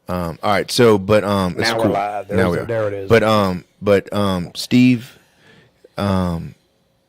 All right. So, but it's Now cool. we're live. Now we are. There it is. But Steve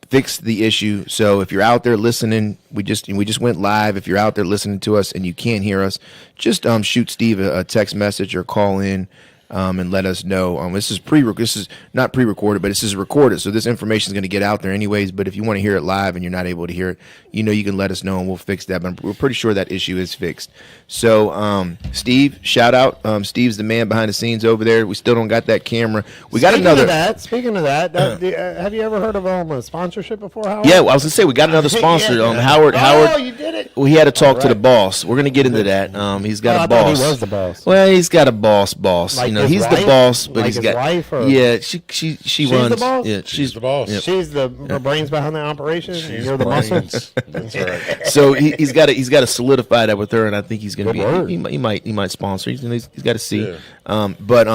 fixed the issue. So if you're out there listening, we just went live. If you're out there listening to us and you can't hear us, just shoot Steve a text message or call in. And let us know. This is not pre-recorded, but this is recorded, so this information is going to get out there anyways. But if you want to hear it live and you're not able to hear it, you can let us know and we'll fix that. But we're pretty sure that issue is fixed. So, Steve, shout out. Steve's the man behind the scenes over there. We still don't got that camera. We got another. Speaking of that, have you ever heard of a sponsorship before, Howard? Yeah, I was gonna say we got another sponsor. Yeah. Howard. Oh, you did it. Well, he had to talk to the boss. We're gonna get into that. He's got a I boss. thought he was the boss. Well, he's got a boss. Like He's wife? the boss, but Like he's his got wife or- yeah. She She's runs. the boss? Yeah, She's the boss. Yep. She's the brains behind the operation. And you're the muscle. Brains. That's right. So he's got to solidify that with her, and I think he's going to Good be. word. He might sponsor. He's got to see. Yeah. But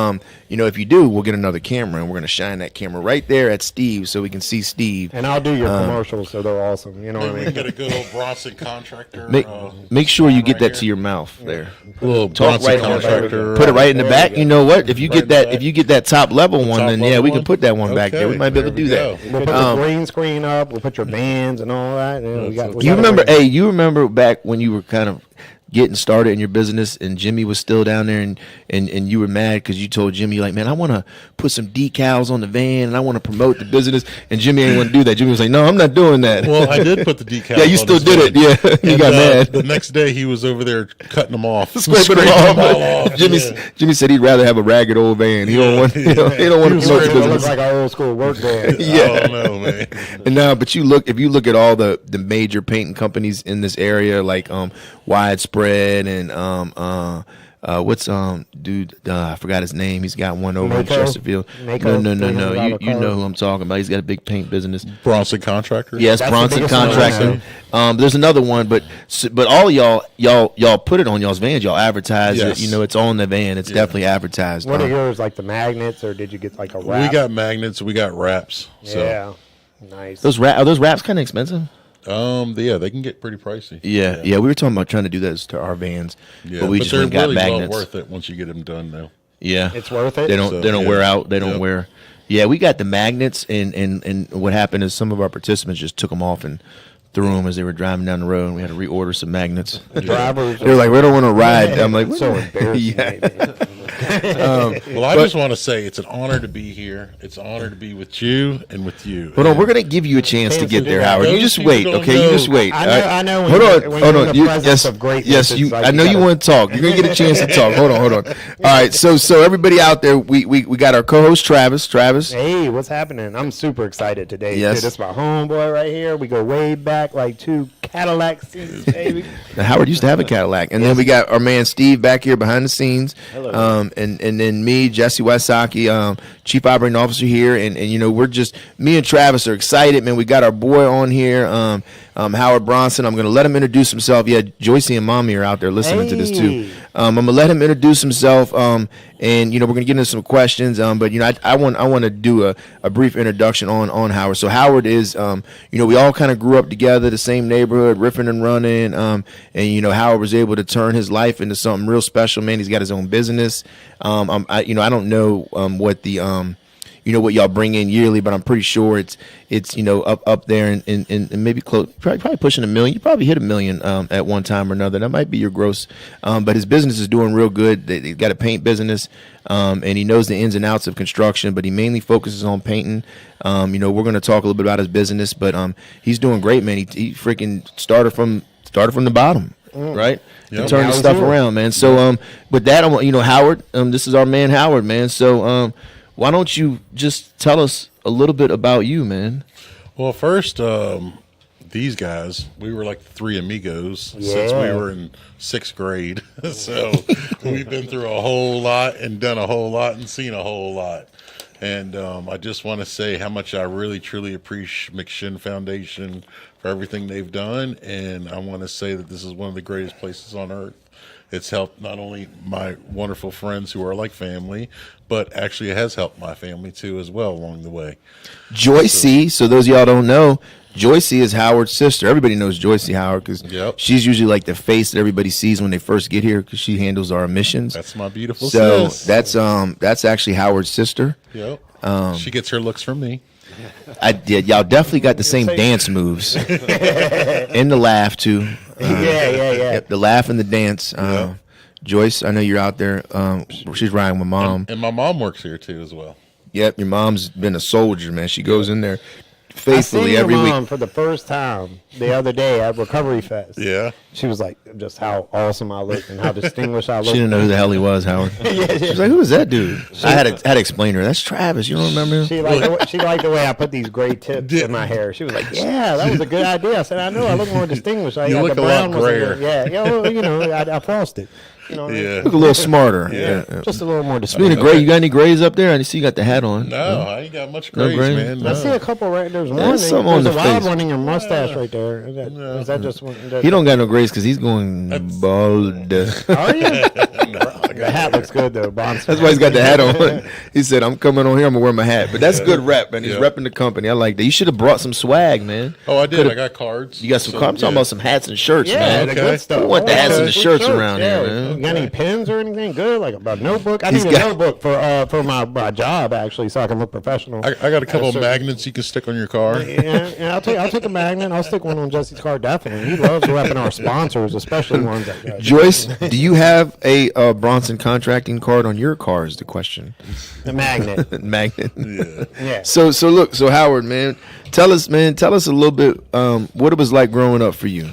if you do, we'll get another camera, and we're going to shine that camera right there at Steve, so we can see Steve. And I'll do your commercials, so they're awesome. You know what I Maybe we mean? can get a good old Bronson contractor. Make sure you get right that to here. your mouth there. Little Talk Bronson right on contractor. Put it right in the There back. we go. You know what? If you Right get in the that, back. if you get that top level one, top then level we can one? put that one back there. We Okay, might be able to there do we that. go. We'll put the green screen up. We'll put your bands and all that. And we got. You remember? Hey, you remember back when you were kind of getting started in your business, and Jimmy was still down there, and you were mad because you told Jimmy, like, man, I want to put some decals on the van, and I want to promote the business, and Jimmy ain't want to do that. Jimmy was like, no, I'm not doing that. Well, I did put the decals. Yeah, you on still his did van. it. Yeah, you got mad. The next day, he was over there cutting them off, Scraping Scraping them all off. off. Jimmy, Yeah. Jimmy said he'd rather have a ragged old van. He don't want. He don't want to was promote the scraping It looks business. like our old school work van. Yeah. I don't know, man. And now, but if you look at all the major painting companies in this area, like Widespread and what's I forgot his name. He's got one over in Mako? Chesterfield. Mako? No. $300 You know car? who I'm talking about. He's got a big paint business. Bronson contractor. Yes, That's the Bronson biggest one I contractor. There's another one, but all of y'all put it on y'all's vans. Y'all advertise Yes. it. It's on the van. It's definitely advertised. What are yours, like the magnets, or did you get like a wrap? We got magnets. We got wraps. So, Yeah, nice. are those wraps kind of expensive? yeah, they can get pretty pricey. Yeah. We were talking about trying to do that to our vans, Yeah, but we just they're went and got really magnets. well worth it once you get them done, though. Yeah, It's worth it. They don't So, they don't yeah. wear out. They don't Yep. wear. Yeah, we got the magnets, and what happened is some of our participants just took them off and threw them as they were driving down the road, and we had to reorder some magnets. The drivers. They were like, "We don't want to ride." I'm like, so embarrassing. Yeah. Well, I just want to say it's an honor to be here. It's an honor to be with you and with you. Hold on, we're gonna give you a chance to get there, Howard. You Those just people wait, don't okay? know. You just wait. I know- all right? I know when Hold you're- on, when hold you're on. in the presence of greatness, yes, it's you. like I you know you gotta- want to talk. You're gonna get a chance to talk. Hold on. All right, so everybody out there, we got our co-host Travis. Travis. Hey, what's happening? I'm super excited today. Yes. Dude, this is my homeboy right here. We go way back, like 2 Cadillac seats, baby. Now, Howard used to have a Cadillac, and then we got our man Steve back here behind the scenes. Hello. And then me, Jesse Wysocki, Chief Operating Officer here, and we're just me and Travis are excited, man. We got our boy on here, Howard Bronson. I'm gonna let him introduce himself. Yeah, Joycey and Mommy are out there listening to this too. Hey. I'm gonna let him introduce himself, and we're gonna get into some questions. But I want to do a brief introduction on Howard. So Howard is, we all kind of grew up together, the same neighborhood, riffing and running. And Howard was able to turn his life into something real special. Man, he's got his own business. I don't know what the what y'all bring in yearly, but I'm pretty sure it's up there and maybe close, probably pushing $1 million. You probably hit $1 million at one time or another. That might be your gross. But his business is doing real good. They got a paint business, and he knows the ins and outs of construction, but he mainly focuses on painting. We're going to talk a little bit about his business, but he's doing great, man. He freaking started from the bottom, right? Yep. And turned Now the he's stuff here. around, man. So with that, Howard, this is our man Howard, man. So why don't you just tell us a little bit about you, man? Well, first, these guys, we were like 3 amigos since we Yeah. were in 6th grade. So we've been through a whole lot and done a whole lot and seen a whole lot. And I just want to say how much I really, truly appreciate McShin Foundation for everything they've done. And I want to say that this is one of the greatest places on earth. It's helped not only my wonderful friends who are like family, but actually it has helped my family too as well along the way. Joycey, so those of y'all don't know, Joycey is Howard's sister. Everybody knows Joycey Howard because Yep. she's usually like the face that everybody sees when they first get here because she handles our admissions. That's my beautiful So sis. that's actually Howard's sister. Yep. She gets her looks from me. I did. Y'all definitely got the same dance moves and the laugh too. Yeah. Yep, the laugh and the dance. Joyce, I know you're out there. She's riding with mom. And my mom works here too as well. Yep, your mom's been a soldier, man. She goes in there I seen faithfully your every mom week. for the first time the other day at Recovery Fest. Yeah. She was like, just how awesome I looked and how distinguished I She looked. didn't know who the hell he was, Howard. She was like, "Who is that dude?" I had to explain to her. That's Travis. You don't remember him? She liked the way I put these gray tips in my hair. She was like, "Yeah, that was a good idea." I said, "I know. I look more distinguished. I You got look the a lot brown ones in there." grayer. Yeah, well, you know, I frosted. You know, Yeah. Look a little smarter. Yeah. just a little more Speaking distinguished. of gray, you got any grays up there? I see you got the hat on. No, I ain't got much No grace, gray? man. I see No. a couple right there's one. There's some on There's the a wild face. one in your mustache right there. Is that just one? He don't got no grays because he's going bald. Are you? The hat looks good though, Bronson. That's why he's got the hat on. He said, "I'm coming on here. I'm gonna wear my hat." But that's good rep, man. He's Yeah. repping the company. I like that. You should have brought some swag, man. Oh, I did. Could've- I got cards. You got some. So, I'm talking yeah. about some hats and shirts, Yeah, man. the Okay. good stuff. We want the hats and the Good shirts around here, yeah. man. You got any pins or anything good? Like a notebook? I He's need a got- notebook for my job actually, so I can look professional. I got a couple of Sure. magnets you can stick on your car. Yeah, I'll take a magnet. I'll stick one on Jesse's car definitely. He loves repping our sponsors, especially ones that. Joyce, do you have a Bronson contracting card on your car? Is the question. The magnet. Magnet. Yeah. Yeah. So Howard, man, tell us a little bit what it was like growing up for you.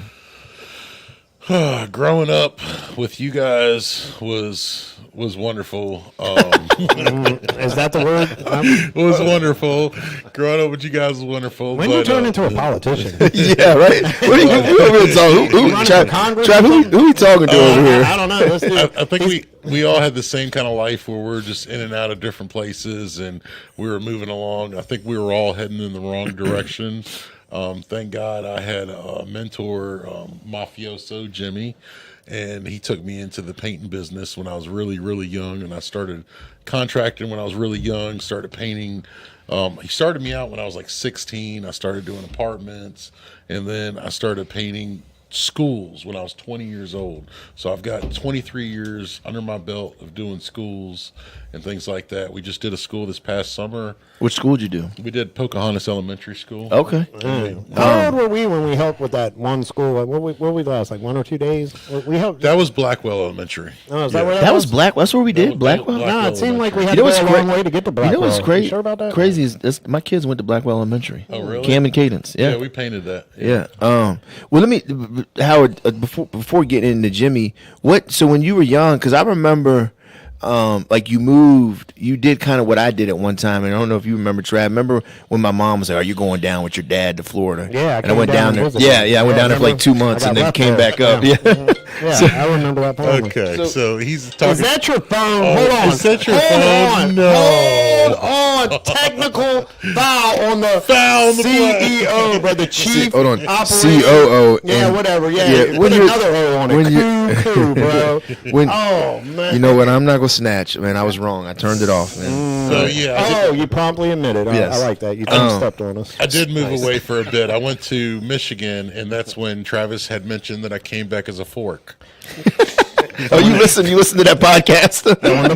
Growing up with you guys was wonderful. Is that the word? It was wonderful. Growing up with you guys was wonderful. When but, you turn into a politician? Yeah, right. What are you over here talking? You running for Congress Trav, or who we talking to over here? I don't know. Let's do I think we all had the same kind of life where we're just in and out of different places and we were moving along. I think we were all heading in the wrong direction. Thank God I had a mentor, mafioso Jimmy, and he took me into the painting business when I was really, really young, and I started contracting when I was really young, started painting. He started me out when I was like 16. I started doing apartments, and then I started painting schools when I was 20 years old. So I've got 23 years under my belt of doing schools and things like that. We just did a school this past summer. Which school did you do? We did Pocahontas Elementary School. Okay. How old were we when we helped with that one school? Like, what we last? Like 1 or 2 days? We helped. That was Blackwell Elementary. Oh, is that where That was Black. That's where we did was Blackwell. Blackwell. No, it seemed like we had You know to go what's a long cra- way to get to You Blackwell. know what's You crazy? sure about that? Crazy is this, my kids went to Blackwell Elementary. Oh, really? Cam and Cadence. Yeah, Yeah. we painted that. Yeah. Well, let me, Howard. Before getting into Jimmy, so when you were young, because I remember, like you moved, you did kind of what I did at one time, and I don't know if you remember, Trav. Remember when my mom was like, "Are you going down with your dad to Florida?" Yeah, and I went down there. and Yeah, visited. I went down there for like remember? 2 months, I and got then left came there. back up. Yeah, Yeah. I remember that part. Okay, so he's talking. Is that your phone? Oh, Hold on. is that your Hold phone? on. No. Hold on. Technical foul on the Foul on the CEO, bro. The chief Hold on. operating- COO. Yeah, and- whatever. Yeah, Yeah, put when you- another O on it. when you- Coup, bro. When Oh man. you know what, I'm not gonna snatch, man. I was wrong. I turned it off, man. So yeah, Oh, you promptly admitted. Yes. I like that. You stepped on us. I did move away for a bit. I went to Michigan, and that's when Travis had mentioned that I came back as a fork. Oh, you listen to that podcast?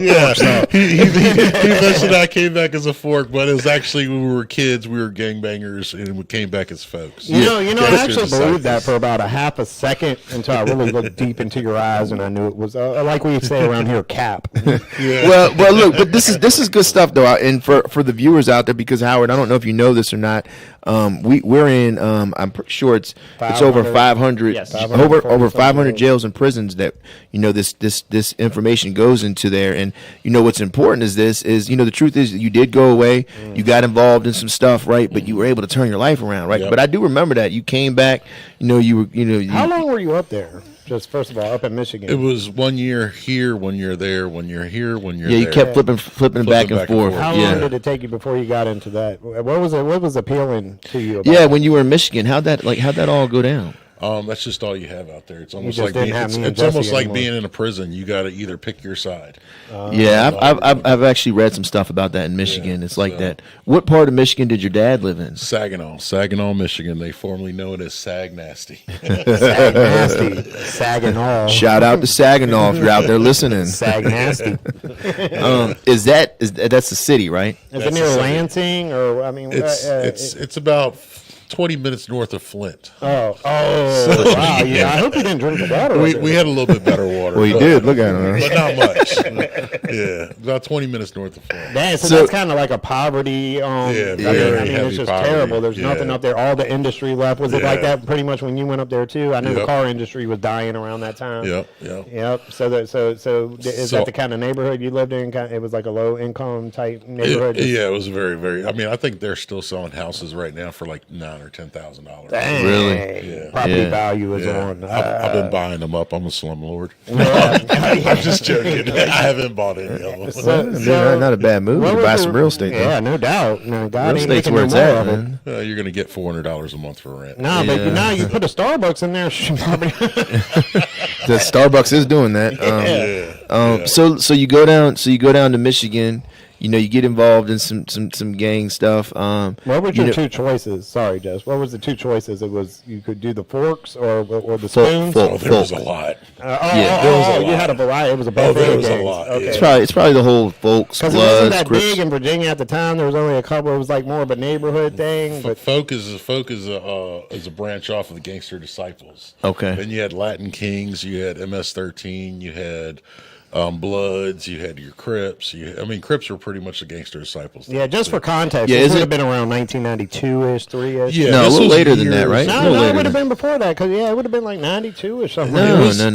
Yeah, he mentioned I came back as a fork, but it was actually when we were kids, we were gangbangers, and we came back as folks. You know, I Gangsters actually and believed that cyclists. for about a half a second until I really looked deep into your eyes and I knew it was like we say around here, cap. Yeah. Well, look, but this is good stuff though, and for the viewers out there, because Howard, I don't know if you know this or not, we're in, I'm pretty sure it's over 500, Yes. over 500 jails and prisons that this information goes into there, and what's important is the truth is that you did go away, you got involved in some stuff, right, but you were able to turn your life around, right? Yep. But I do remember that you came back, How long were you up there? Just first of all, up in Michigan. It was 1 year here, 1 year there, 1 year here, 1 year Yeah, there. you kept flipping back and forth. How Yeah. long did it take you before you got into that? What was appealing to you about Yeah, that? when you were in Michigan, how'd that all go down? That's just all you have out there. It's almost just like didn't being, have me and it's almost Jesse like anymore. being in a prison. You got to either pick your side. Yeah, I've actually read some stuff about that in Michigan. Yeah, it's like so- that. What part of Michigan did your dad live in? Saginaw, Michigan. They formerly know it as Sag Nasty. Sag nasty, Saginaw, Shout out to Saginaw if you're out there listening. Sag nasty. That's the city, right? Is it That's near a city. Lansing or I mean? It's about 20 minutes north of Flint. Wow! Yeah, I hope you didn't drink the water. We had a little bit better water. Well, he but- did. Look at him. but not much. Yeah, about 20 minutes north of Flint. So So- that's kind of like a poverty. very I mean, heavy it's just poverty. terrible. There's Yeah. nothing up there. All the industry left. Was it like Yeah. that pretty much when you went up there too? I know the Yep. car industry was dying around that time. Yep. Yep. So is So- that the kind of neighborhood you lived in? It was like a low income type neighborhood. Yeah, it was very, very. I mean, I think they're still selling houses right now for like $9,000 or $10,000. Dang. Really? Yeah. Property Yeah. value is Yeah. on. I've been buying them up. I'm a slumlord. Yeah. I'm just joking. I haven't bought any of them. Not a bad move what to was buy the- some real estate. Yeah, Though. no doubt. No, God Real ain't estate's making where no it's more at, of it. man. You're going to get $400 a month for rent. No, but Yeah. now you put a Starbucks in there. The Starbucks is doing that. Yeah. So you go down. So you go down to Michigan. You know, you get involved in some gang stuff. What were you your know- two choices? Sorry, Jess. What was the two choices? It was you could do the forks or the Folk- spoons. folk. Oh, there was a lot. Yeah, there was a you lot. had a variety. It was a Oh, buffet there of was a gangs. lot, Okay. yeah. It's probably the whole folks, Because it wasn't Bloods, that Crips. big in Virginia at the time. There was only a couple. It was like more of a neighborhood thing. But Folk is a branch off of the Gangster Disciples. Okay. Then you had Latin Kings, you had MS-13, you had Bloods, you had your Crips. Crips were pretty much the Gangster Disciples. yeah, just for context, Yeah, this is would it- have been around 1992-ish, 3-ish. Yeah, No, a this little was later than that, years- right? No, A little it later would have than- been before that because it would have been like 92-ish something. No, like was- no.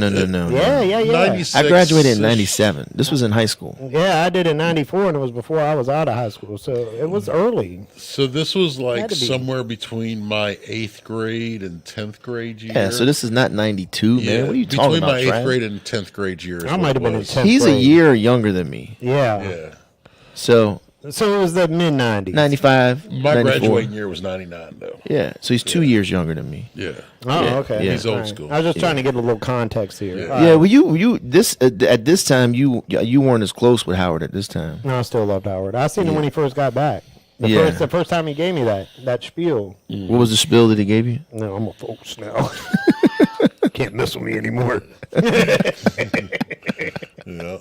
that. Yeah. 96. I graduated in '97. This was in high school. Yeah, I did in 94, and it was before I was out of high school, so it was early. So this was like Had to be. somewhere between my 8th grade and 10th grade year. Yeah, so this is not '92, man. Yeah, What are you between talking about? my 8th Trav? grade and 10th grade year. Is I what might it have been in was. 10th He's a grade. year younger than me. Yeah. Yeah. So So it was the mid 90s. 95, My 94. graduating year was 99, though. Yeah, so he's 2 years younger than me. Yeah. Oh, Yeah, okay. yeah. He's old All right. school. I was just trying to get a little context here. Yeah. All Yeah, right. well, you this at this time you weren't as close with Howard at this time. No, I still loved Howard. I seen him when he first got back. Yeah. The first time he gave me that spiel. What was the spiel that he gave you? No, I'm a folks now. Can't mess with me anymore. Yeah.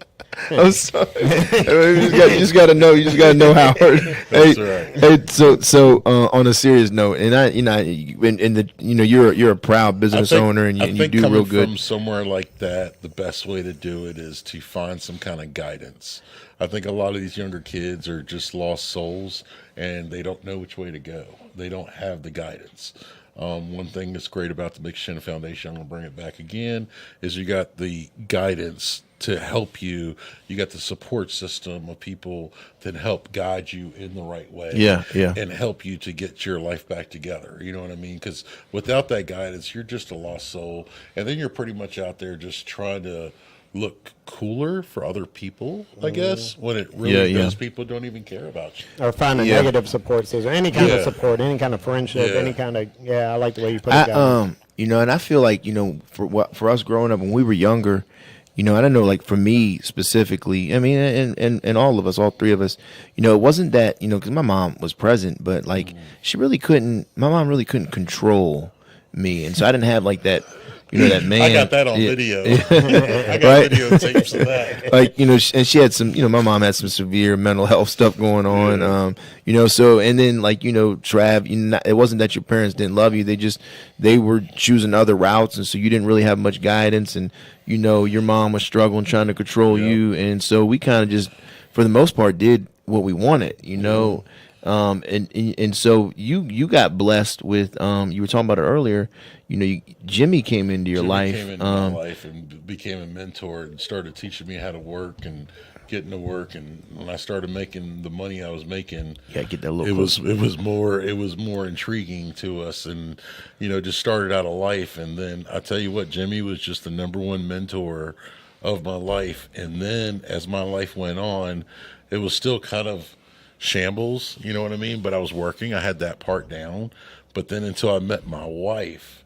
I'm sorry. you just got to know. You just got to know Howard. That's hey, right. hey, so on a serious note, and you're a proud business owner, and I you think do coming real good. from somewhere like that, the best way to do it is to find some kind of guidance. I think a lot of these younger kids are just lost souls, and they don't know which way to go. They don't have the guidance. One thing that's great about the Big Shin Foundation, I'm going to bring it back again, is you got the guidance to help you. You got the support system of people that help guide you in the right way. Yeah. And help you to get your life back together. You know what I mean? Because without that guidance, you're just a lost soul. And then you're pretty much out there just trying to look cooler for other people, I guess, when it really Yeah. those people don't even care about you. Or find a Yeah. negative support system. Any kind of Yeah. support, any kind of friendship, Yeah. any kind of, I like the way you put it down. And I feel like for us growing up when we were younger, I don't know, like for me specifically, I mean, and all of us, all three of us, it wasn't that, because my mom was present, but like my mom really couldn't control me, and so I didn't have like that. That man. I got that on video. I got Right. videotapes of that. Like and she had some, my mom had some severe mental health stuff going on. So and then like Trav, it wasn't that your parents didn't love you; they were choosing other routes, and so you didn't really have much guidance, and your mom was struggling trying to control you, and so we kind of just, for the most part, did what we wanted, and so you got blessed with you were talking about it earlier. Jimmy came into your Jimmy life. came into my life and became a mentor and started teaching me how to work and getting to work. And when I started making the money I was making, Get that little it was closer. it was more intriguing to us, and just started out a life. And then I tell you what, Jimmy was just the number one mentor of my life. And then as my life went on, it was still kind of shambles, you know what I mean? But I was working, I had that part down. But then until I met my wife,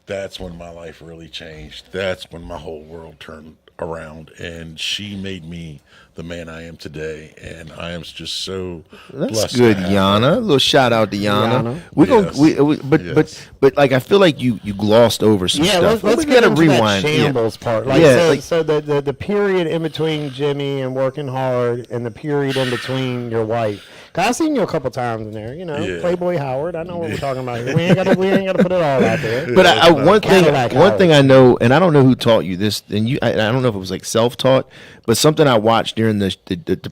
that's when my life really changed. That's when my whole world turned around, and she made me the man I am today, and I am just so That's blessed. good, to have Yana. her. A little shout out to Yana. Yana. We're Yes. but like I feel like you glossed over some Yeah, stuff. let's we get gotta into rewind. that shambles part. Like, Yeah, so, like- so the period in between Jimmy and working hard, and the period in between your wife. 'Cause I've seen you a couple times in there. You know, Yeah. Playboy Howard. I know what we're talking about here. We ain't got to put it all out there. But I, one Cadillac thing Howard. I know, and I don't know who taught you this, and I don't know if it was like self-taught, but something I watched during the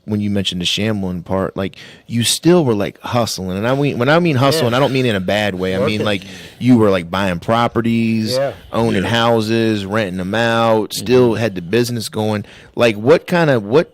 when you mentioned the shambling part, like you still were like hustling, and when I mean hustling, Yeah. I don't mean in a bad way. I mean Working. like you were like buying properties, Yeah. owning Yeah. houses, renting them out, still had the business going. Like what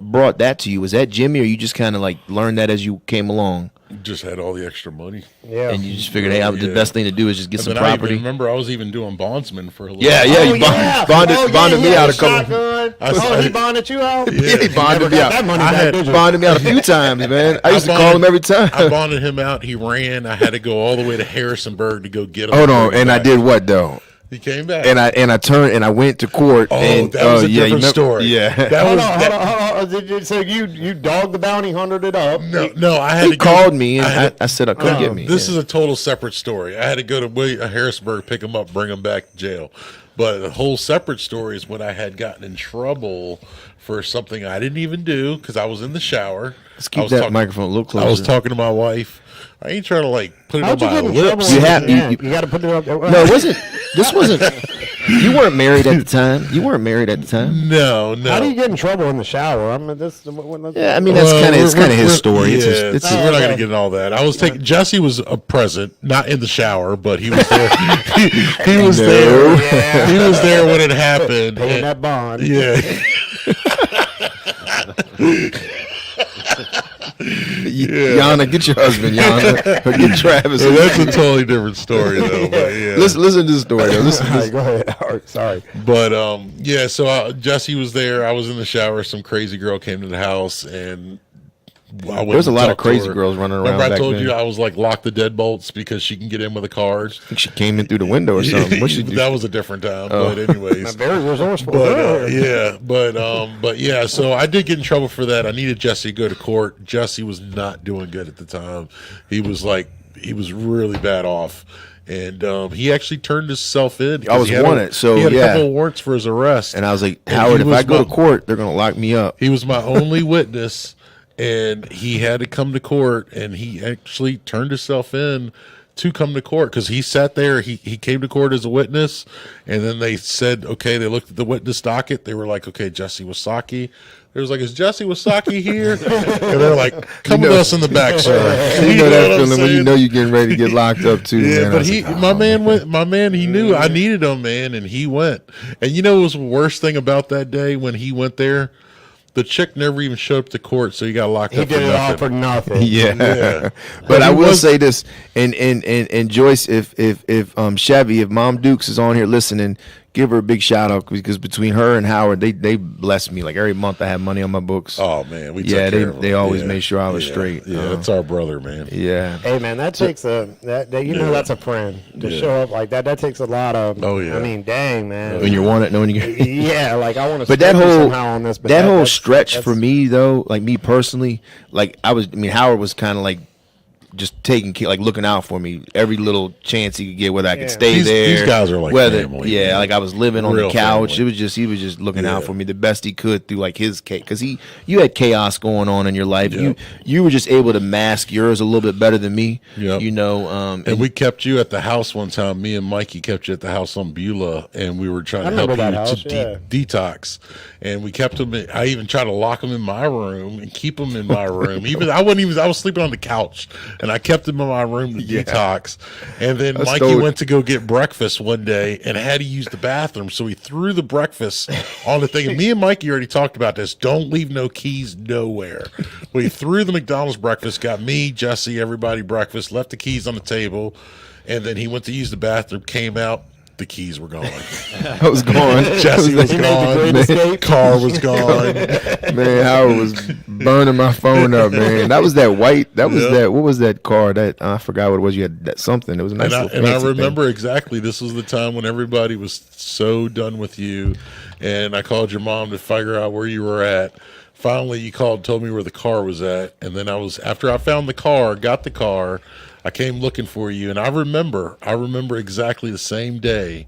brought that to you? Was that Jimmy, or you just kind of like learned that as you came along? Just had all the extra money. Yeah. And you just figured, hey, the Yeah. best thing to do is just get And some then I property. even remember I was even doing bondsman for a little Yeah, while. yeah, Oh, you yeah. bonded me out a couple. Shotgun. I- He bonded you out? Yeah, he bonded Never me got out. that money I back, had- did you? Bonded me out a few times, man. I used to I call him bonded- every time. I bonded him out. He ran. I had to go all the way to Harrisonburg to go get him. Hold on, Bring him and I back. did what though? He came back. And I turned and I went to court. Oh, and, that was a yeah, you different remember- story. Yeah, That Hold was on, that- hold on. So you dogged the bounty, hunted it up. No, I had he to go- called me and I had- I said, "Come get me." This Yeah. is a total separate story. I had to go to Harrisburg, pick him up, bring him back to jail. But the whole separate story is when I had gotten in trouble for something I didn't even do because I was in the shower. Let's I keep was that talk- microphone a little closer. I was talking to my wife. I ain't trying to like put it How'd on you my get in trouble? lips. You with have- the man? you- You got to put it up there. No, it wasn't. This wasn't. You weren't married at the time. You weren't married at the time. No. How do you get in trouble in the shower? I mean, this. Yeah, I mean that's Well, kind of we're- his we're- story. It's Yeah, it's we're not okay. going to get in all that. I was taking Jesse was present, not in the shower, but he was there. he was No. there. Yeah. He was there when it happened. Paying And- that bond. yeah. Yana, get your husband, Yana, or get Travis. So that's a totally different story, though. But yeah. Listen to the story though. Listen, All right, go ahead, Howard. Sorry. But yeah. So Jesse was there. I was in the shower. Some crazy girl came to the house, and I went There was a and lot of talked to crazy her. girls running around Remember, I back told then. you I was like lock the deadbolts because she can get in with a card. I think she came in through the window or something. What she do? That was a different time. Oh. But anyways. Very resourceful. But but yeah, so I did get in trouble for that. I needed Jesse to go to court. Jesse was not doing good at the time. He was really bad off. And he actually turned himself in. I was He had wanted, so, he had yeah. a couple of warrants for his arrest. And I was like, And Howard, he if I was go to my- court, they're gonna lock me up. he was my only witness, and he had to come to court, and he actually turned himself in to come to court because he sat there. He came to court as a witness, and then they said, okay, they looked at the witness docket. They were like, okay, Jesse Wasaki. They was like, is Jesse Wasaki here? And they're like, come with us in the back, sir. You know that what I'm feeling when you saying? know you're getting ready to get locked up too. Yeah, man. I but was he, like, my oh, man went. My man, he knew I needed him, man, and he went. And you know what was the worst thing about that day when he went there? The chick never even showed up to court, so he got locked He up did for it all nothing. for nothing. Yeah. Yeah. But I he will was- say this, and Joyce, if Chevy, if Mom Dukes is on here listening, give her a big shout out because between her and Howard, they bless me. Like every month I have money on my books. Oh man, we Yeah, took care of him. they always made sure I was Yeah. straight. Yeah, that's our brother, man. Yeah. Hey man, that takes that's a friend to Yeah. show up like that. That takes a lot of. Oh, yeah. I mean, dang man. When you want it, knowing you get. Yeah, like I want to. But that whole somehow on this, but that whole that's- stretch that's- for me though, like me personally, like Howard was kind of like just taking like looking out for me every little chance he could get, whether I could Yeah. stay These- there. these guys are like whether family, yeah, man. like I was living on the Real couch. family. He was just looking out Yeah. for me the best he could through like his case because you had chaos going on in your life. Yeah. You were just able to mask yours a little bit better than me. Yep. You know, And we kept you at the house one time. Me and Mikey kept you at the house on Beulah, and we were trying I to help you remember that house, to detox. And we kept him. I even tried to lock him in my room and keep him in my room. I was sleeping on the couch, and I kept him in my room to detox. And then I Mikey stole- went to go get breakfast one day and had to use the bathroom, so he threw the breakfast on the thing. And me and Mikey already talked about this. Don't leave no keys nowhere. Well, he threw the McDonald's breakfast, got me, Jesse, everybody breakfast, left the keys on the table, and then he went to use the bathroom, came out, the keys were gone. I was gone. Jesse was He made the gone. great Man. escape. Car was gone. Man, Howard was burning my phone up, man. That was that white. That was Yep. that. What was that car? That I forgot what it was. You had that something. It was a nice. And I, little and I fancy thing. remember exactly. This was the time when everybody was so done with you, and I called your mom to figure out where you were at. Finally, you called, told me where the car was at, and then after I found the car, got the car, I came looking for you, and I remember exactly the same day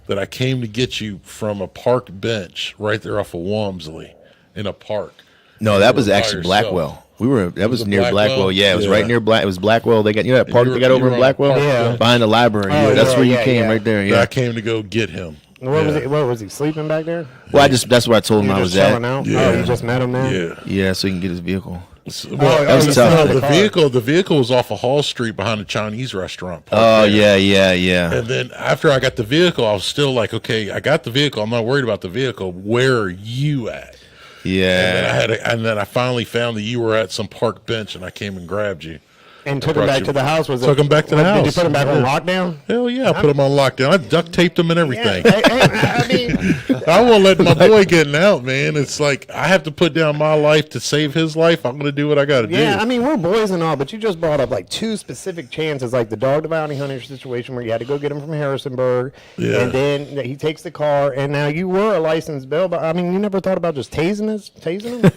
that I came to get you from a park bench right there off of Walmsley in a park. No, that You was were by actually yourself. Blackwell. We were. That was it near Blackwell? Blackwell. Yeah, it was Yeah. right near Black. It was Blackwell. They got that park you they were- got you over were in on Blackwell. Park Yeah. Bench. Behind the library. Oh, That's yeah, where you yeah, came yeah. right there. That Yeah. I came to go get him. What was Yeah. he? What was he sleeping back there? Well, that's where I told him You I were was just at. chilling out. Yeah. Oh, you just met him there. Yeah. Yeah, so he can get his vehicle. Well, that was tough. the The car. vehicle was off of Hall Street behind a Chinese restaurant. Oh parked there. yeah. And then after I got the vehicle, I was still like, okay, I got the vehicle. I'm not worried about the vehicle. Where are you at? Yeah. And then I finally found that you were at some park bench, and I came and grabbed you. And took him Brought back you- to the house. took him back to the Did you house. put him back on Yeah. lockdown? Hell yeah, I put him on lockdown. I duct taped him and everything. I mean, I won't let my boy getting out, man. It's like I have to put down my life to save his life. I'm going to do what I got to yeah, do. I mean, we're boys and all, but you just brought up like two specific chances, like the dog the bounty hunter situation where you had to go get him from Harrisonburg, Yeah. and then he takes the car, and now you were a licensed bail, but I mean, you never thought about just tasing him?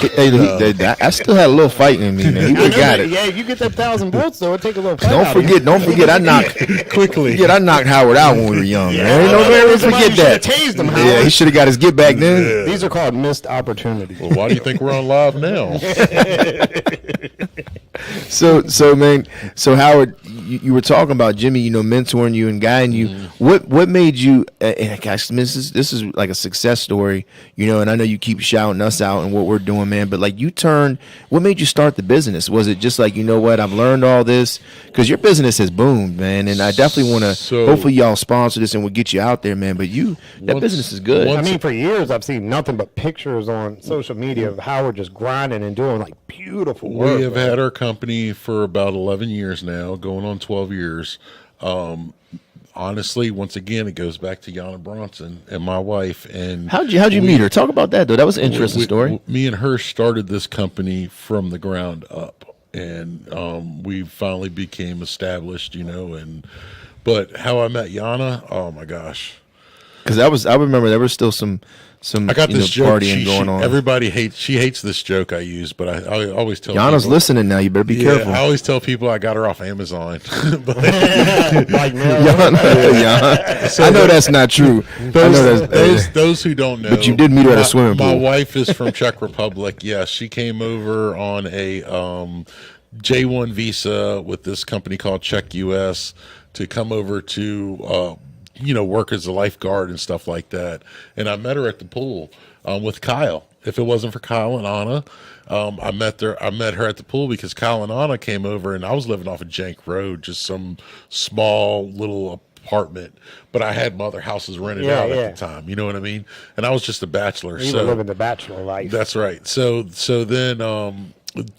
I still had a little fight in me, man. He I would know got that- it. Yeah, you get that 1,000 volts, though, it take a little fight Don't out of you. forget. I knocked Quickly. Forget I knocked Howard out when we were young. Yeah, man. Ain't no I know. never Somebody forget that. should've tased him, Yeah, Howard. he should have got his get back then. These are called missed opportunities. Well, why do you think we're on live now? So man, Howard, you were talking about Jimmy, mentoring you and guiding you. What made you? And gosh, this is like a success story, And I know you keep shouting us out and what we're doing, man. But like you turned, what made you start the business? Was it just like what I've learned all this? Because your business has boomed, man, and I definitely want to. So- hopefully, y'all sponsor this and we'll get you out there, man. But that Once- business is good. I mean, for years I've seen nothing but pictures on social media of Howard just grinding and doing like beautiful work. We have had our company for about 11 years now, going on 12 years. Honestly, once again, it goes back to Yana Bronson and my wife. And How'd you meet her? Talk about that though. That was an interesting story. Me and her started this company from the ground up, and we finally became established, but how I met Yana, oh my gosh. Because I remember there was still some I got this joke. partying going on. Everybody hates this joke I use, but I always tell Yana's people, listening now. You better be careful. I always tell people I got her off Amazon. But Like Yana. I know that's not true. I know that's, those who don't know, But you did meet her at a swimming My pool. wife is from Czech Republic. Yes, she came over on a J1 visa with this company called Czech US to come over to work as a lifeguard and stuff like that. And I met her at the pool with Kyle. If it wasn't for Kyle and Anna, I met her at the pool because Kyle and Anna came over, and I was living off of Jank Road, just some small little apartment. But I had my other houses rented out at the time. You know what I mean? And I was just a bachelor. You were living the bachelor life. That's right. So then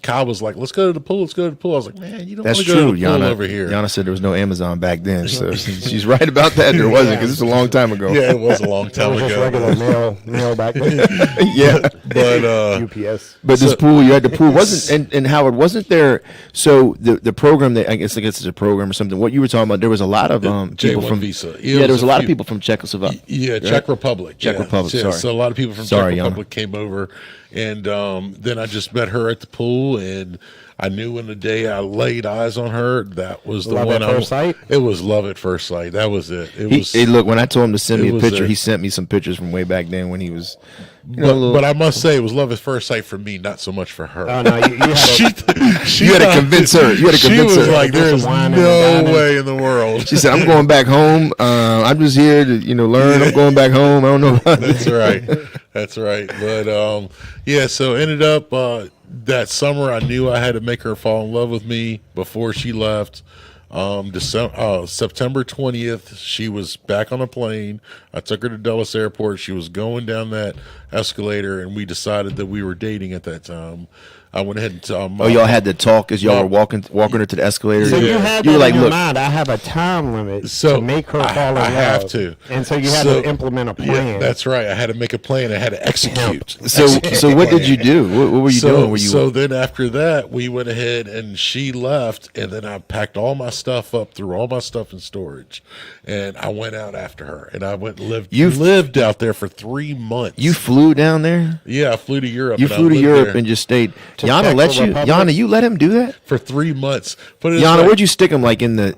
Kyle was like, let's go to the pool. Let's go to the pool. I was like, man, you don't want That's to go true. to the pool Yana over here. Yana said there was no Amazon back then, so she's right about that. There wasn't because it's a long time ago. Yeah, it was a long That time was just ago. regular mail back then. yeah. But UPS. But this pool, you had the pool, wasn't and Howard, wasn't there? So the program that I guess it's a program or something. What you were talking about, there was a lot of people J1 from visa. Yeah, there was a lot of people from Czechoslovakia. Yeah, Czech Republic. Czech yeah. Republic, Yeah, sorry. So a lot of people from Sorry, Czech Yana. Republic came over, and then I just met her at the pool, and I knew in the day I laid eyes on her, that was the Love one. at first sight? It was love at first sight. That was it. It was. Hey, look, when I told him to send me it a was picture, a- he sent me some pictures from way back then when he was. a little- but I must say, it was love at first sight for me, not so much for her. Oh, no, you had a, She You had to thought- convince her. You had to She convince was her. like, Get "There some is wine and no dine way in the world." She said, "I'm going back home. I'm just here to learn. I'm going back home. I don't know." About That's right. That's right. But yeah, so ended up that summer I knew I had to make her fall in love with me before she left. September 20th, she was back on a plane. I took her to Dulles Airport. She was going down that escalator, and we decided that we were dating at that time. I went ahead and Oh, y'all had to talk as y'all were walking her to the escalator. So you Yeah. had You that were in like, your look, mind. I have a time limit So, to make her fall in love. I have to. And so you had So- to implement a Yeah, plan. that's right. I had to make a plan. I had to execute. so what did you do? What were you doing? Were you So then after that, we went ahead and she left, and then I packed all my stuff up, threw all my stuff in storage, and I went out after her, and I went and lived. You- lived out there for 3 months. you flew down there? Yeah, I flew to Europe. You and I flew to lived Europe there and just stayed. To Yana Czech let you. Republic? Yana, you let him do that? for 3 months. But it's Yana, like- where'd you stick him? Like in the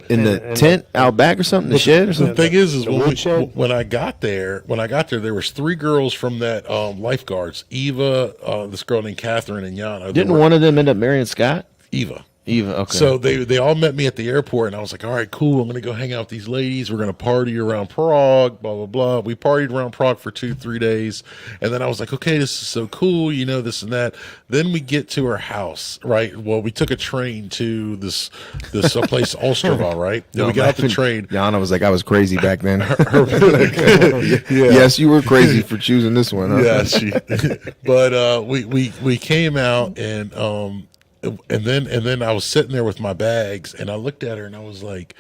tent out back or something? The shed or The something? thing is The woodshed? when I got there, there was 3 girls from that lifeguards. Eva, this girl named Catherine, and Yana. They Didn't were- one of them end up marrying Scott? Eva? Eva. Okay. So they all met me at the airport, and I was like, all right, cool. I'm going to go hang out with these ladies. We're going to party around Prague, blah, blah, blah. We partied around Prague for 2-3 days. And then I was like, okay, this is so cool, this and that. Then we get to her house, right? Well, we took a train to this place, Ostrava, right? Then we got off the train. Yana was like, I was crazy back then. Yes, you were crazy for choosing this one. Huh? Yeah, but we came out and then I was sitting there with my bags, and I looked at her and I was like,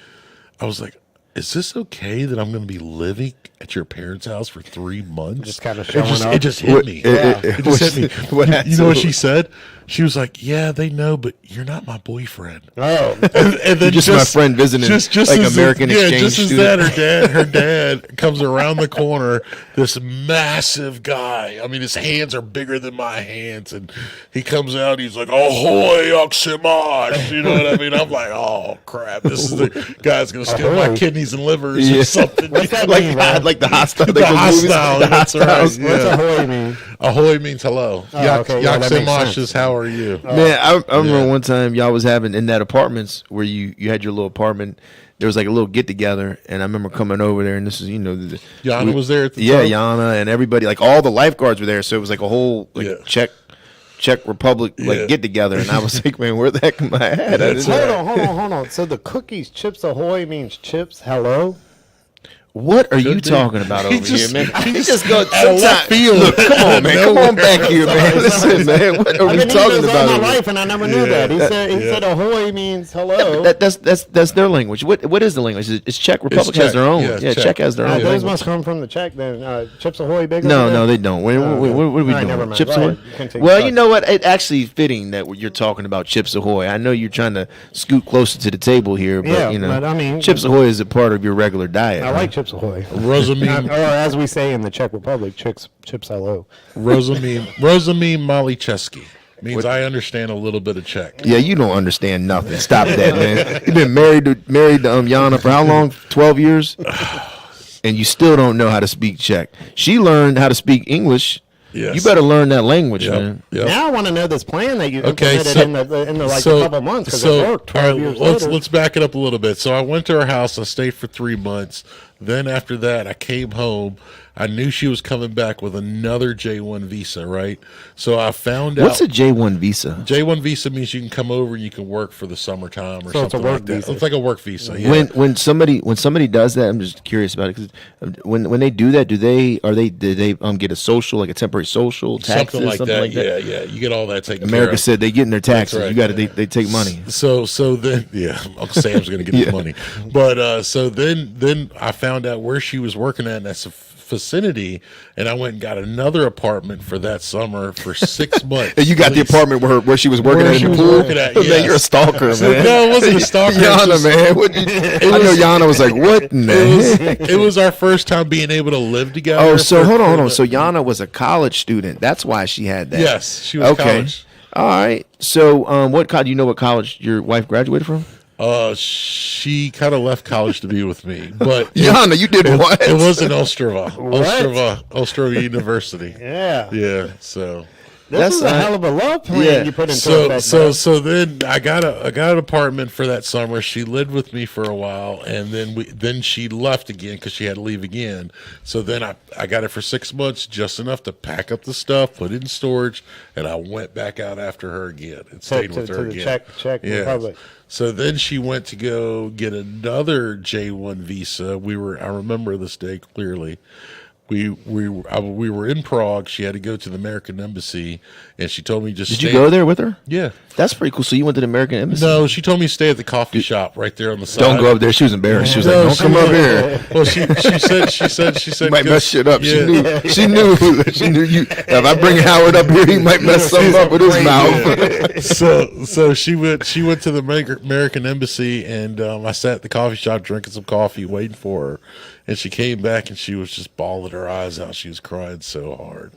is this okay that I'm going to be living at your parents' house for 3 months? Just kinda showing up. It just hit me. It just hit me. What You know what she said? She was like, "Yeah, they know, but you're not my boyfriend." Oh. And then You're just my friend visiting, like as American exchange just as student. that, her dad comes around the corner. This massive guy. I mean, his hands are bigger than my hands, and he comes out. He's like, "Ahoy, Oxymosh!" You know what I mean? I'm like, "Oh crap! This is the guy's gonna steal my Ahoy. kidneys and livers Yeah. or something." What's that like, mean, man? like the hostile. Like The those movies, hostile. the That's right. hostiles. What's Yeah. ahoy mean? Ahoy means hello. okay, yeah, that makes Oxymosh sense. is how are you? Man, I remember Yeah. one time y'all was having in that apartments where you had your little apartment. There was like a little get together, and I remember coming over there, and this is Yana was there at the yeah, time? Yana and everybody, like all the lifeguards were there, so it was like a whole like Yeah. Czech Republic like Yeah. get together, and I was like, man, where the heck am I at? I didn't- Hold on. So the cookies, Chips Ahoy means chips, hello? What are you Could be. talking about He over just- here, man? he He just- just goes out of left sometimes. field. Look, come on, man. Come on back here, man. Listen, man. What are I've we been talking eating those about? all my over here? life, and I never knew Yeah. that. He said ahoy means hello. That's their language. What is the language? It's Czech Republic has Czech. their own. Yeah, Yeah, Czech. Czech has their own Those language. must come from the Czech then. Chips Ahoy big? No, over no, there? they don't. What are we All right, doing? never mind. Chips Go Ahoy? ahead. Continue. Well, Sorry. you know what? It's actually fitting that you're talking about Chips Ahoy. I know you're trying to scoot closer to the table here, but Yeah, you know, but I mean- Chips Ahoy is a part of your regular diet. I like Chips Ahoy. Rosamine, Or as we say in the Czech Republic, chips hello. Rosamine Malicheski means I understand a little bit of Czech. Yeah, you don't understand nothing. Stop that, man. You've been married to Yana for how long? 12 years, and you still don't know how to speak Czech. She learned how to speak English. Yes. You better learn that language, man. Yep. Now I want to know this plan that you Okay, implemented so- in the like a couple months because it worked. all 12 right, years let's later. let's back it up a little bit. So I went to her house. I stayed for 3 months. Then after that, I came home. I knew she was coming back with another J1 visa, right? So I found What's a out J1 visa? J1 visa means you can come over and you can work for the summertime or So it's a something work like that. visa. It's like a work visa. Yeah. When somebody does that, I'm just curious about it. 'Cause when they do that, do they get a social, like a temporary social, taxes, something like that. Yeah. You get all that taken care America of. said they get in their taxes. right. You got to they take money. So then, yeah, Uncle Sam's going to get Yeah. his money. But so then I found out where she was working at in that vicinity, and I went and got another apartment for that summer for 6 months. And you got the Please. apartment where she was working Where at she in the was pool. working at, Man, yes. you're a stalker, man. No, it wasn't a stalker. It's Yana, just- man. I know Yana was like, "What in the heck?" It was our first time being able to live together. Oh, so for- hold for on. the- So Yana was a college student. That's why she had that. Yes, she was Okay. college. All right. So, what college? Do you know what college your wife graduated from? She kind of left college to be with me, but Yana, you did what? it was in Ostrava, Ostrava University. Yeah. Yeah, so This is a That's- hell of a love plan yeah. you put into so effect. so man. so then I got an apartment for that summer. She lived with me for a while, and then she left again because she had to leave again. So then I got it for 6 months, just enough to pack up the stuff, put it in storage, and I went back out after her again and stayed with to her the again. Czech Republic. So then she went to go get another J1 visa. I remember this day clearly. we were in Prague. She had to go to the American Embassy, and she told me just Did stay. you go there with her? Yeah. That's pretty cool. So you went to the American Embassy? No, she told me to stay at the coffee shop right there on the side. Don't go up there. She was embarrassed. She was No, like, "Don't come up here." Well, she said You might mess shit up. Yeah. She knew you. If I bring Howard up here, he might mess something up with his mouth. So she went to the American Embassy, and I sat at the coffee shop drinking some coffee, waiting for her. And she came back, and she was just bawling her eyes out. She was crying so hard.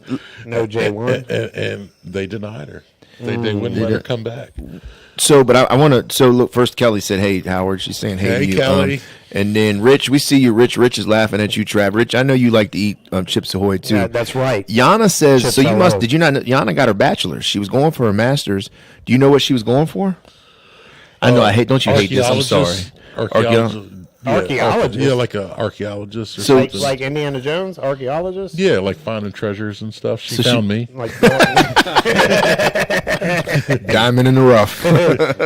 No J1. And they denied her. They wouldn't let her come back. So, but I want to. So, look. First, Kelly said, "Hey, Howard." She's saying, "Hey, Hey, to you." Kelly. And then Rich, we see you. Rich is laughing at you, Trav. Rich, I know you like to eat Chips Ahoy too. Yeah, that's right. Yana says, Chips so you must. Ahoy. Did you not? Yana got her bachelor's. She was going for her master's. Do you know what she was going for? I know. I hate. Don't you hate this? I'm sorry. Archaeologist? Yeah, like an archaeologist. Or So- something. Like Indiana Jones, archaeologist. Yeah, like finding treasures and stuff. She So found me. Like Diamond in the rough.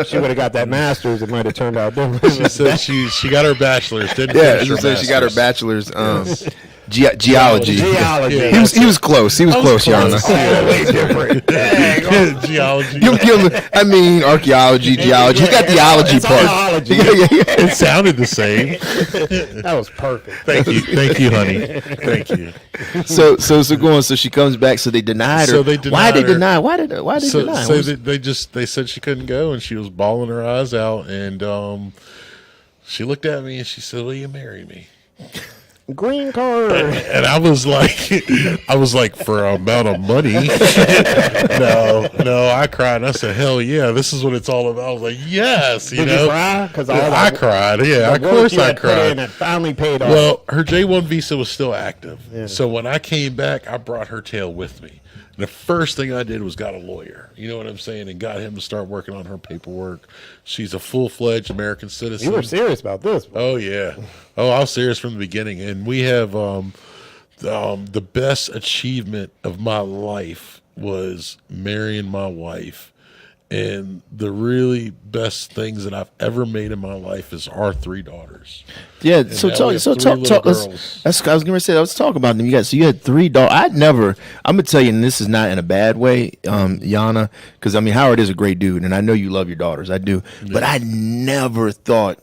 she would have got that master's, it might have turned out different. She said she got her bachelor's. Didn't Yeah, finish her so she got her master's. bachelor's. Geology. Geology. Yeah. He was close. He was close, Yana. Way different. Geology. I mean, archaeology, geology. He's got the ology It's part. biology. It sounded the same. That was perfect. Thank you, honey. Thank you. So going. So she comes back. So they denied her. So they Why denied they her. deny? Why did they So, deny? so Was- they said she couldn't go, and she was bawling her eyes out, and she looked at me and she said, "Will you marry me?" Green card. And I was like, for an amount of money? No, I cried. I said, hell yeah, this is what it's all about. I was like, yes, you Did know. you cry? Because I cried. Yeah, of course I cried. It finally paid off. Well, her J1 visa was still active. So when I came back, I brought her tail with me. And the first thing I did was got a lawyer. You know what I'm saying? And got him to start working on her paperwork. She's a full-fledged American citizen. You were serious about this. Oh yeah. Oh, I was serious from the beginning, and we have the best achievement of my life was marrying my wife, and the really best things that I've ever made in my life is our 3 daughters. Yeah. now we So have talk. 3 little girls. I was gonna say. Let's talk about them. So you had 3 dogs. I'm gonna tell you, and this is not in a bad way, Yana, because I mean Howard is a great dude, and I know you love your daughters. I do, but I never thought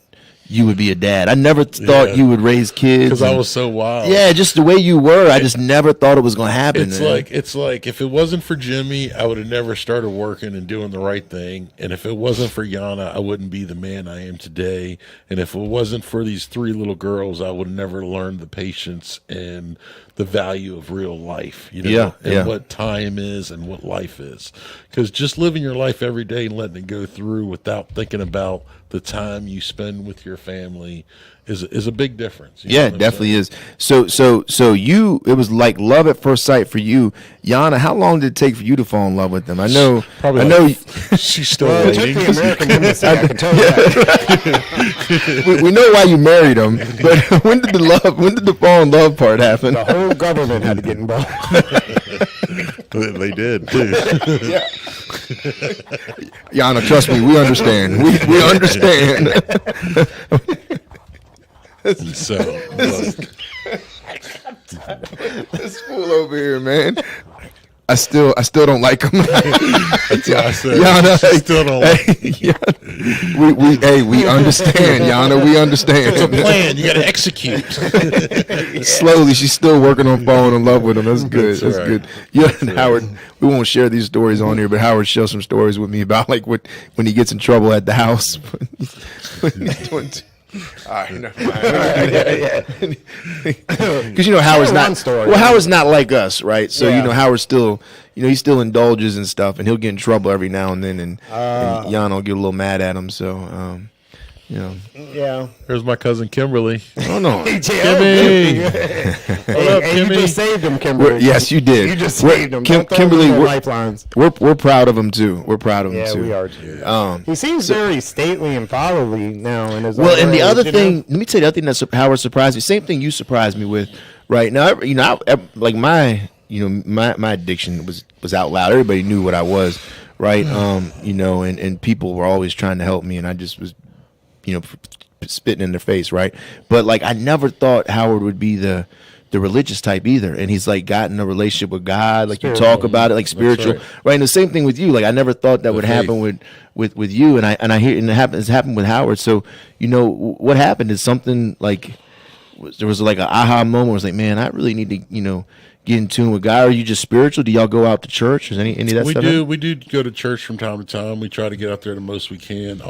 you would be a dad. I never thought Yeah. you would raise kids. Because I and- was so wild. Yeah, just the way you were, I just never thought it was gonna happen. It's man. like if it wasn't for Jimmy, I would have never started working and doing the right thing. And if it wasn't for Yana, I wouldn't be the man I am today. And if it wasn't for these 3 little girls, I would never learn the patience and the value of real life. You know, Yeah, and yeah. what time is and what life is. Because just living your life every day and letting it go through without thinking about the time you spend with your family is a big difference. You know Yeah, what it I'm definitely saying? is. So you, it was like love at first sight for you, Yana. How long did it take for you to fall in love with them? I know, Probably I like- know. She's still Well, it took waiting. the American Embassy, I can tell you that. we know why you married them, but when did the fall in love part happen? The whole government had to get involved. They did too. Yana, trust me, we understand. We understand. So look, This fool over here, man. I still don't like him. that's what I said. Yana, She still don't like we understand, Yana. We understand. It's a plan. You got to execute. Slowly, she's still working on falling in love with him. That's good. That's right. good. Yeah, and Howard. We won't share these stories on here, but Howard shares some stories with me about like when he gets in trouble at the house. When he's doing all right, never mind. Because Howard's Share not. one story. Well, Howard's not like us, right? So Yeah. Howard still, he still indulges and stuff, and he'll get in trouble every now and then, and Jan will get a little mad at him. So, Yeah. There's my cousin Kimberly. oh no. Kimmy. Hey, up, hey, you Kimmy? just saved him, Kimberly. Yes, you did. You just We're- saved him. Kim- Don't throw Kimberly, him no we're- lifelines. We're proud of him too. We're proud of him Yeah, too. we are too. Um, He seems very stately and fatherly now in his Well, own and the ways, other you know? thing, let me tell you the other thing that Howard surprised me. Same thing you surprised me with, right now. Like my addiction was out loud. Everybody knew what I was, right? And people were always trying to help me, and I just was, spitting in their face, right? But like I never thought Howard would be the the religious type either, and he's like gotten a relationship with God. Like you Spiritual. talk about it, like spiritual, right. right? And the same thing with you. Like I never thought that would faith. happen with you, and I hear and it's happened with Howard. So what happened is something like there was like an aha moment. Where it was like, man, I really need to get in tune with God. Are you just spiritual? Do y'all go out to church? Is any of that We stuff? do. We do go to church from time to time. We try to get out there the most we can.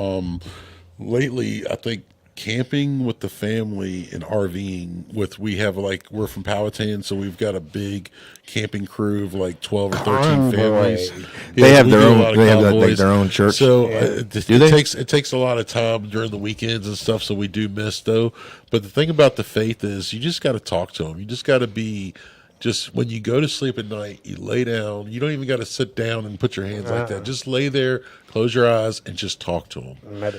Lately, I think camping with the family and RVing with we're from Powhatan, so we've got a big camping crew of like 12 or 13 Convoy. families. They have we their do a own- lot of they have, like, convoys. their own church? So Do they? it takes a lot of time during the weekends and stuff. So we do miss though. But the thing about the faith is you just got to talk to them. You just got to be. Just when you go to sleep at night, you lay down. You don't even got to sit down and put your hands like that. Just lay there, close your eyes, and just talk to him.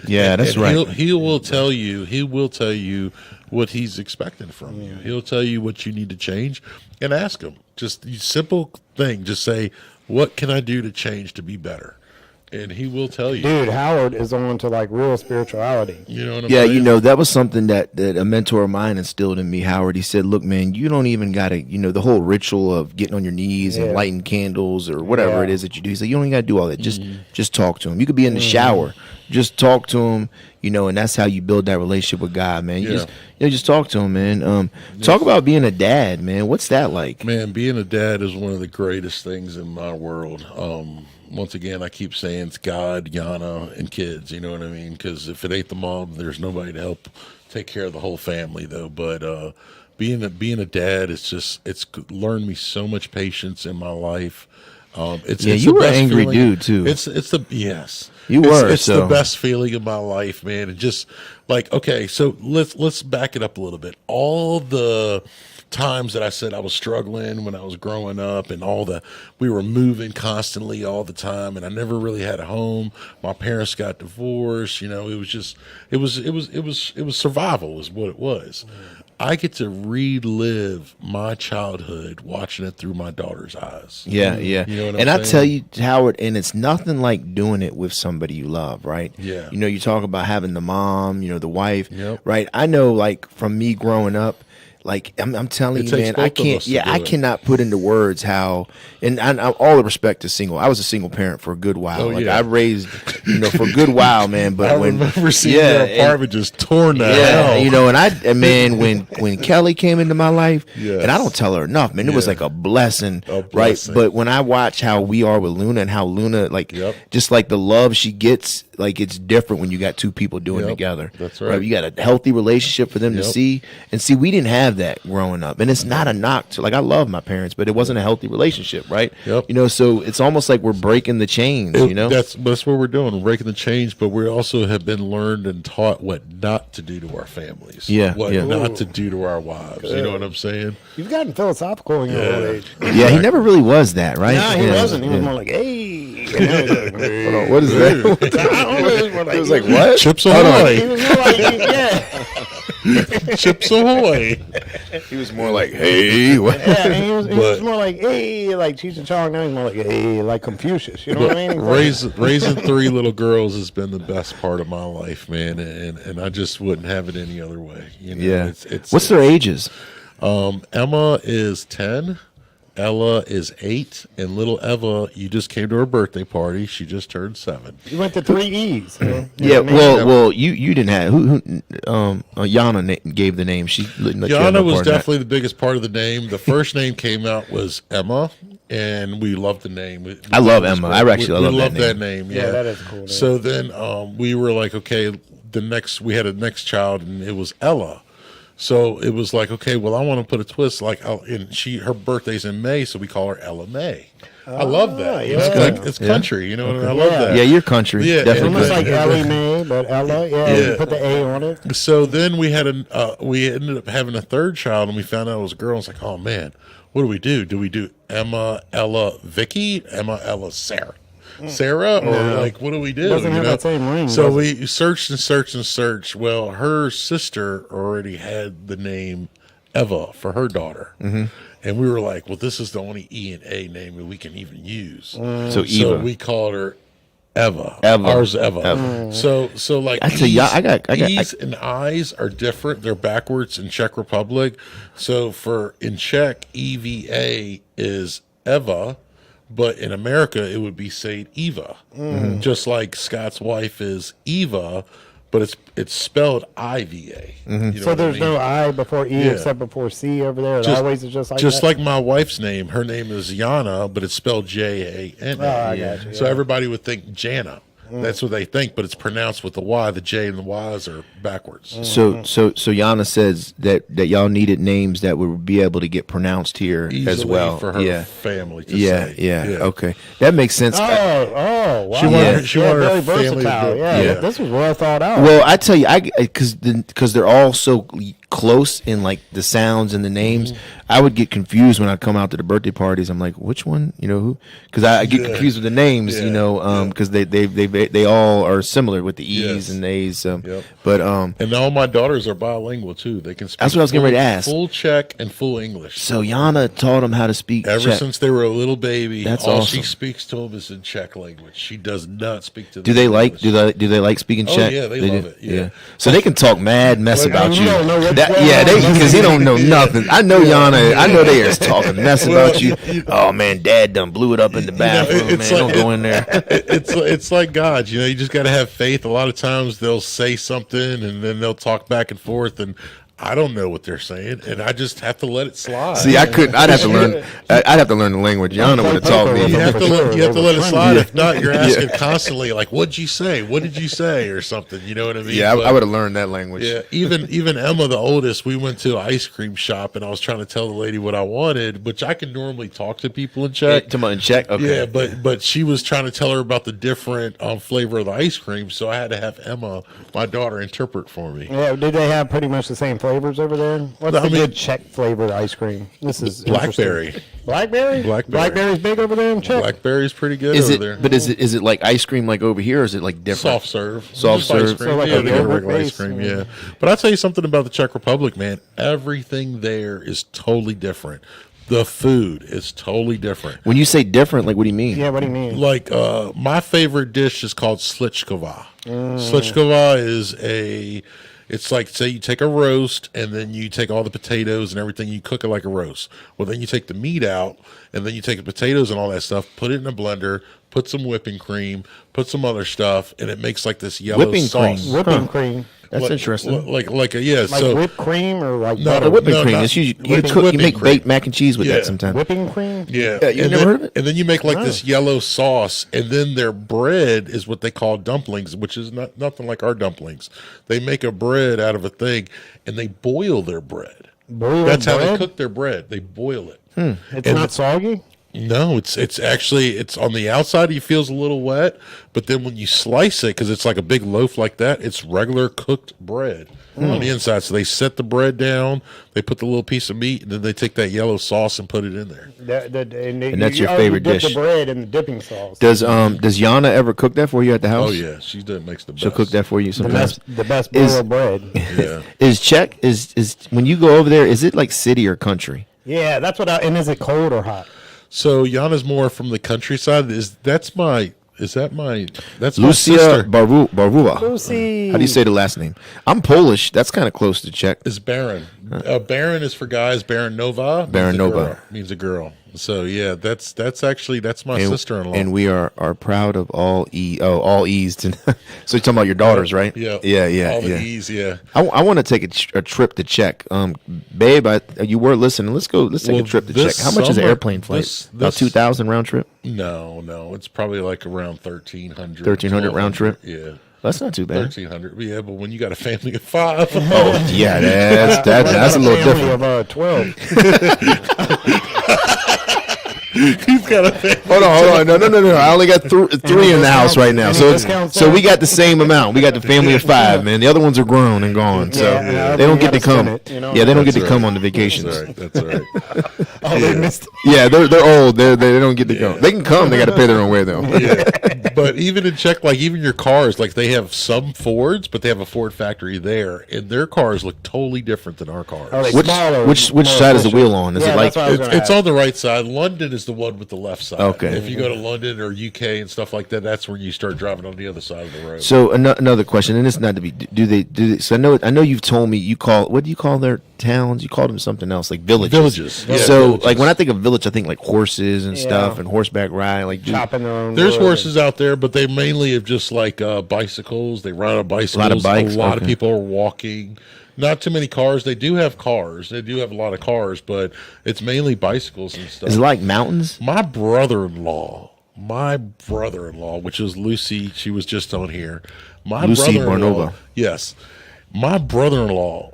Yeah, that's And right. He will tell you. He will tell you what he's expecting from you. He'll tell you what you need to change, and ask him. Just simple thing. Just say, "What can I do to change to be better?" And he will tell you. Dude, Howard is on to like real spirituality. You know what I'm Yeah, saying? that was something that a mentor of mine instilled in me, Howard. He said, look, man, you don't even got to, the whole ritual of getting on your knees and Yeah. lighting candles or whatever Yeah. it is that you do. He said, you don't even got to do all that. Just talk to him. You could be in the shower. Just talk to him, and that's how you build that relationship with God, man. You Yeah. just talk to him, man. Talk about being a dad, man. What's that like? Man, being a dad is one of the greatest things in my world. Once again, I keep saying it's God, Yana, and kids. You know what I mean? Because if it ain't the mom, there's nobody to help take care of the whole family, though. But being a dad, it's learned me so much patience in my life. It's You the were an best angry feeling. dude, too. It's the yes. You It's- were, It's so. the best feeling of my life, man. And just like, okay, so let's back it up a little bit. All the times that I said I was struggling when I was growing up, and we were moving constantly all the time, and I never really had a home. My parents got divorced. It was survival is what it was. I get to relive my childhood watching it through my daughter's eyes. Yeah, yeah. You know what I'm and I saying? tell you, Howard, and it's nothing like doing it with somebody you love, right? Yeah. You talk about having the mom, the wife, Yep. right? I know, like, from me growing up, like, I'm telling It you, takes man, I both of can't, us to do I it. cannot put into words how, and I all the respect to single. I was a single parent for a good while. Oh, like, yeah. I raised, for a good while, man. But I when, remember seeing yeah, your apartment just torn to hell. and man, when Kelly came into my life, Yes. and I don't tell her enough, man, it was Yeah. like a blessing, A right? blessing. But when I watch how we are with Luna and how Luna, like, Yep. just like the love she gets, like, it's different when you got two people doing it Yep. together. That's right. You got a healthy relationship for them to Yep. see, and see, we didn't have that growing up, and it's not a knock to, like, I love my parents, but it wasn't a healthy relationship, right? Yep. So it's almost like we're breaking the chains, That's what we're doing. We're breaking the change, but we also have been learned and taught what not to do to our families. Yeah, What yeah. not to do to our wives. You know what I'm saying? You've gotten philosophical in your old age. Yeah, he never really was that, right? Nah, he Yeah, wasn't. He was yeah. more like, hey. And I was like, hey. Hold on, what is that? It was like, what? Chips He ahoy! was more like, yeah. Chips ahoy! He was more like, hey, what? Yeah, and he was But- more like, hey, like Cheech and Chong. Now he's more like, hey, like Confucius. You know what I mean? Raising three little girls has been the best part of my life, man, and I just wouldn't have it any other way. Yeah. It's What's their ages? Emma is 10, Ella is 8, and little Eva, you just came to her birthday party. She just turned 7. You went to 3 E's. You know? Yeah, what I mean? well, you didn't have who Yana gave the name. She Yana was definitely the biggest part of the name. The first name came out was Emma, and we loved the name. I love Emma. I actually we love that loved that name. name. Yeah, Yeah, that is a cool name. So then we were like, okay, we had a next child, and it was Ella. So it was like, okay, well, I want to put a twist. Like, her birthday's in May, so we call her Ella May. I love that. yeah. It's country. You know what I mean? I love Yeah. that. Yeah, you're country. Yeah, Definitely. Almost and- like Ellie Mae, but Ella. Yeah, Yeah. you put the A on it. So then we ended up having a third child, and we found out it was a girl. I was like, oh man, what do we do? Do we do Emma, Ella, Vicky, Emma, Ella, Sarah? Sarah, or like, what do we do? Doesn't have that same ring, So does we searched and searched and searched. Well, her sister already had the name Eva for her daughter, and we were like, well, this is the only E and A name that we can even use. So So Eva. we called her Eva. Eva. Ours Eva. Eva. So like I tell you, I got E's and I's are different. They're backwards in Czech Republic. So in Czech, EVA is Eva, but in America it would be said Eva. Just like Scott's wife is Eva, but it's spelled IVA. You know So what there's I mean? no I before E Yeah. except before C over there. It Just- always is just like Just that. like my wife's name, her name is Yana, but it's spelled Jana. Oh, I got you, So yeah. everybody would think Jana. That's what they think, but it's pronounced with the Y. The J and the Y's are backwards. So Yana says that y'all needed names that would be able to get pronounced here Easily as well. for her yeah. family to Yeah, say. yeah, okay, that makes sense. wow. She wanted- Yeah, her very family to versatile. do- Yeah, yeah. this was well thought out. Well, I tell you, because they're all so close in like the sounds and the names. I would get confused when I come out to the birthday parties. I'm like, which one, who? Because I get confused with the names, because they all are similar with the E's Yes. and A's. Yep. But And all my daughters are bilingual too. They can speak. That's what I was getting ready to ask. Full Czech and full English. so Yana taught them how to speak Ever Czech. since they were a little baby, That's all awesome. she speaks to them is in Czech language. She does not speak to them. Do they in like English. do they like speaking Oh, Czech? yeah, they love do? it, yeah. So they can talk mad mess Like, about you you. don't know what's going on. Yeah, because he don't know nothing. I know Yana. I know they are talking mess Well, about you. Oh man, Dad done blew it up in the bathroom. it's Man, like- don't go in there. It's like God, you just got to have faith. A lot of times they'll say something and then they'll talk back and forth, and I don't know what they're saying, and I just have to let it slide. See, I couldn't. I'd have to learn. I'd have to learn the language. Yana would have taught me. you have to For sure, let, you have to they let were it slide. friendly. If not, you're asking constantly, like, "What'd you say? What did you say?" or something. You know what I mean? Yeah, But- I would have learned that language. Yeah, even Emma, the oldest, we went to an ice cream shop, and I was trying to tell the lady what I wanted, which I can normally talk to people in Czech. Come on, in Czech. Okay. Yeah, but she was trying to tell her about the different flavor of the ice cream, so I had to have Emma, my daughter, interpret for me. Yeah, did they have pretty much the same flavors over there? What's I the mean- good Czech flavored ice cream? This is Blackberry. interesting. Blackberry? Blackberry. Blackberry's big over there in Czech? Blackberry's pretty good Is over it? there. But is it like ice cream like over here, or is it like different? Soft serve. Soft Just ice serve. cream. So like yeah, a they got yogurt regular ice base, cream, or- yeah. But I'll tell you something about the Czech Republic, man. Everything there is totally different. The food is totally different. When you say different, like what do you mean? Yeah, what do you mean? Like my favorite dish is called slichkova. Slichkova is it's like, say you take a roast and then you take all the potatoes and everything, you cook it like a roast. Well, then you take the meat out and then you take the potatoes and all that stuff, put it in a blender, put some whipping cream, put some other stuff, and it makes like this yellow Whipping sauce. cream. Whipping cream. That's Like- interesting. Yeah. Like so whipped cream or like No, butter? The whipping No, cream. not- It's usually whipping- you whipping make cream. baked mac and cheese with Yeah. that sometimes. Whipping cream? yeah, Yeah, you and never then, heard of it? And then you make like this yellow sauce, and then their bread is what they call dumplings, which is nothing like our dumplings. They make a bread out of a thing, and they boil their bread. Boiled That's how they bread? cook their bread. They boil it. It's And not soggy? No, it's actually it's on the outside. It feels a little wet, but then when you slice it, because it's like a big loaf like that, it's regular cooked bread on the inside. So they set the bread down, they put the little piece of meat, and then they take that yellow sauce and put it in there. And that's your you favorite dip dish. the bread in the dipping sauce. Does Yana ever cook that for you at the house? Oh yeah, she does makes the best. She'll cook that for you sometimes. The best Is- boiled bread. Yeah. Is Czech is when you go over there? Is it like city or country? Yeah, that's what and is it cold or hot? So Yana's more from the countryside. That's my sister. Lucia Barvuva. Lucy. How do you say the last name? I'm Polish. That's kind of close to Czech. Is Baron. Baron is for guys. Baron Nova. Baron Nova. Means a girl. So yeah, that's my sister-in-law. And we are proud of all E's. So you're talking about your daughters, right? Yeah. All the yeah. E's, yeah. I want to take a trip to Czech. Babe, you were listening. Let's take Well, a trip to this Czech. How much is an summer- airplane flight? this- About 2,000 round trip? No, it's probably like around 1,300. 1,300 round trip? Yeah. That's not too bad. 1,300. Yeah, but when you got a family of 5. Oh, yeah, that's a little different. Of 12. He's got a family. Hold on. No. I only got three in the house right now. Any So discounts so there? we got the same amount. We got the family of 5, man. The other ones are grown and gone. So Yeah, they don't you get to gotta spend come. it, you know? Yeah, they don't get That's to come right. on the vacations. That's all right. Oh, they missed. Yeah, they're old. They don't get to go. They can come. They got to pay their own way though. Yeah. But even in Czech, like even your cars, like they have some Fords, but they have a Ford factory there, and their cars look totally different than our cars. Oh, they Which smaller, which more side is the efficient. wheel on? Is Yeah, it like that's what I was gonna It's ask. on the right side. London is is the one with the left side. Okay. If you go to London or UK and stuff like that, that's when you start driving on the other side of the road. So another question, and it's not to be. Do they? So I know you've told me you call. What do you call their towns? You call them something else, like villages. Villages. Yeah, So villages. like when I think of village, I think like horses and Yeah. stuff and horseback riding. Like chopping their own. There's wood. horses out there, but they mainly have just like bicycles. They ride on bicycles. A lot of bikes, A lot of okay. people are walking. Not too many cars. They do have cars. They do have a lot of cars, but it's mainly bicycles and stuff. Is it like mountains? My brother-in-law, which is Lucy, she was just on here. My Lucy brother-in-law, Barnova. yes, my brother-in-law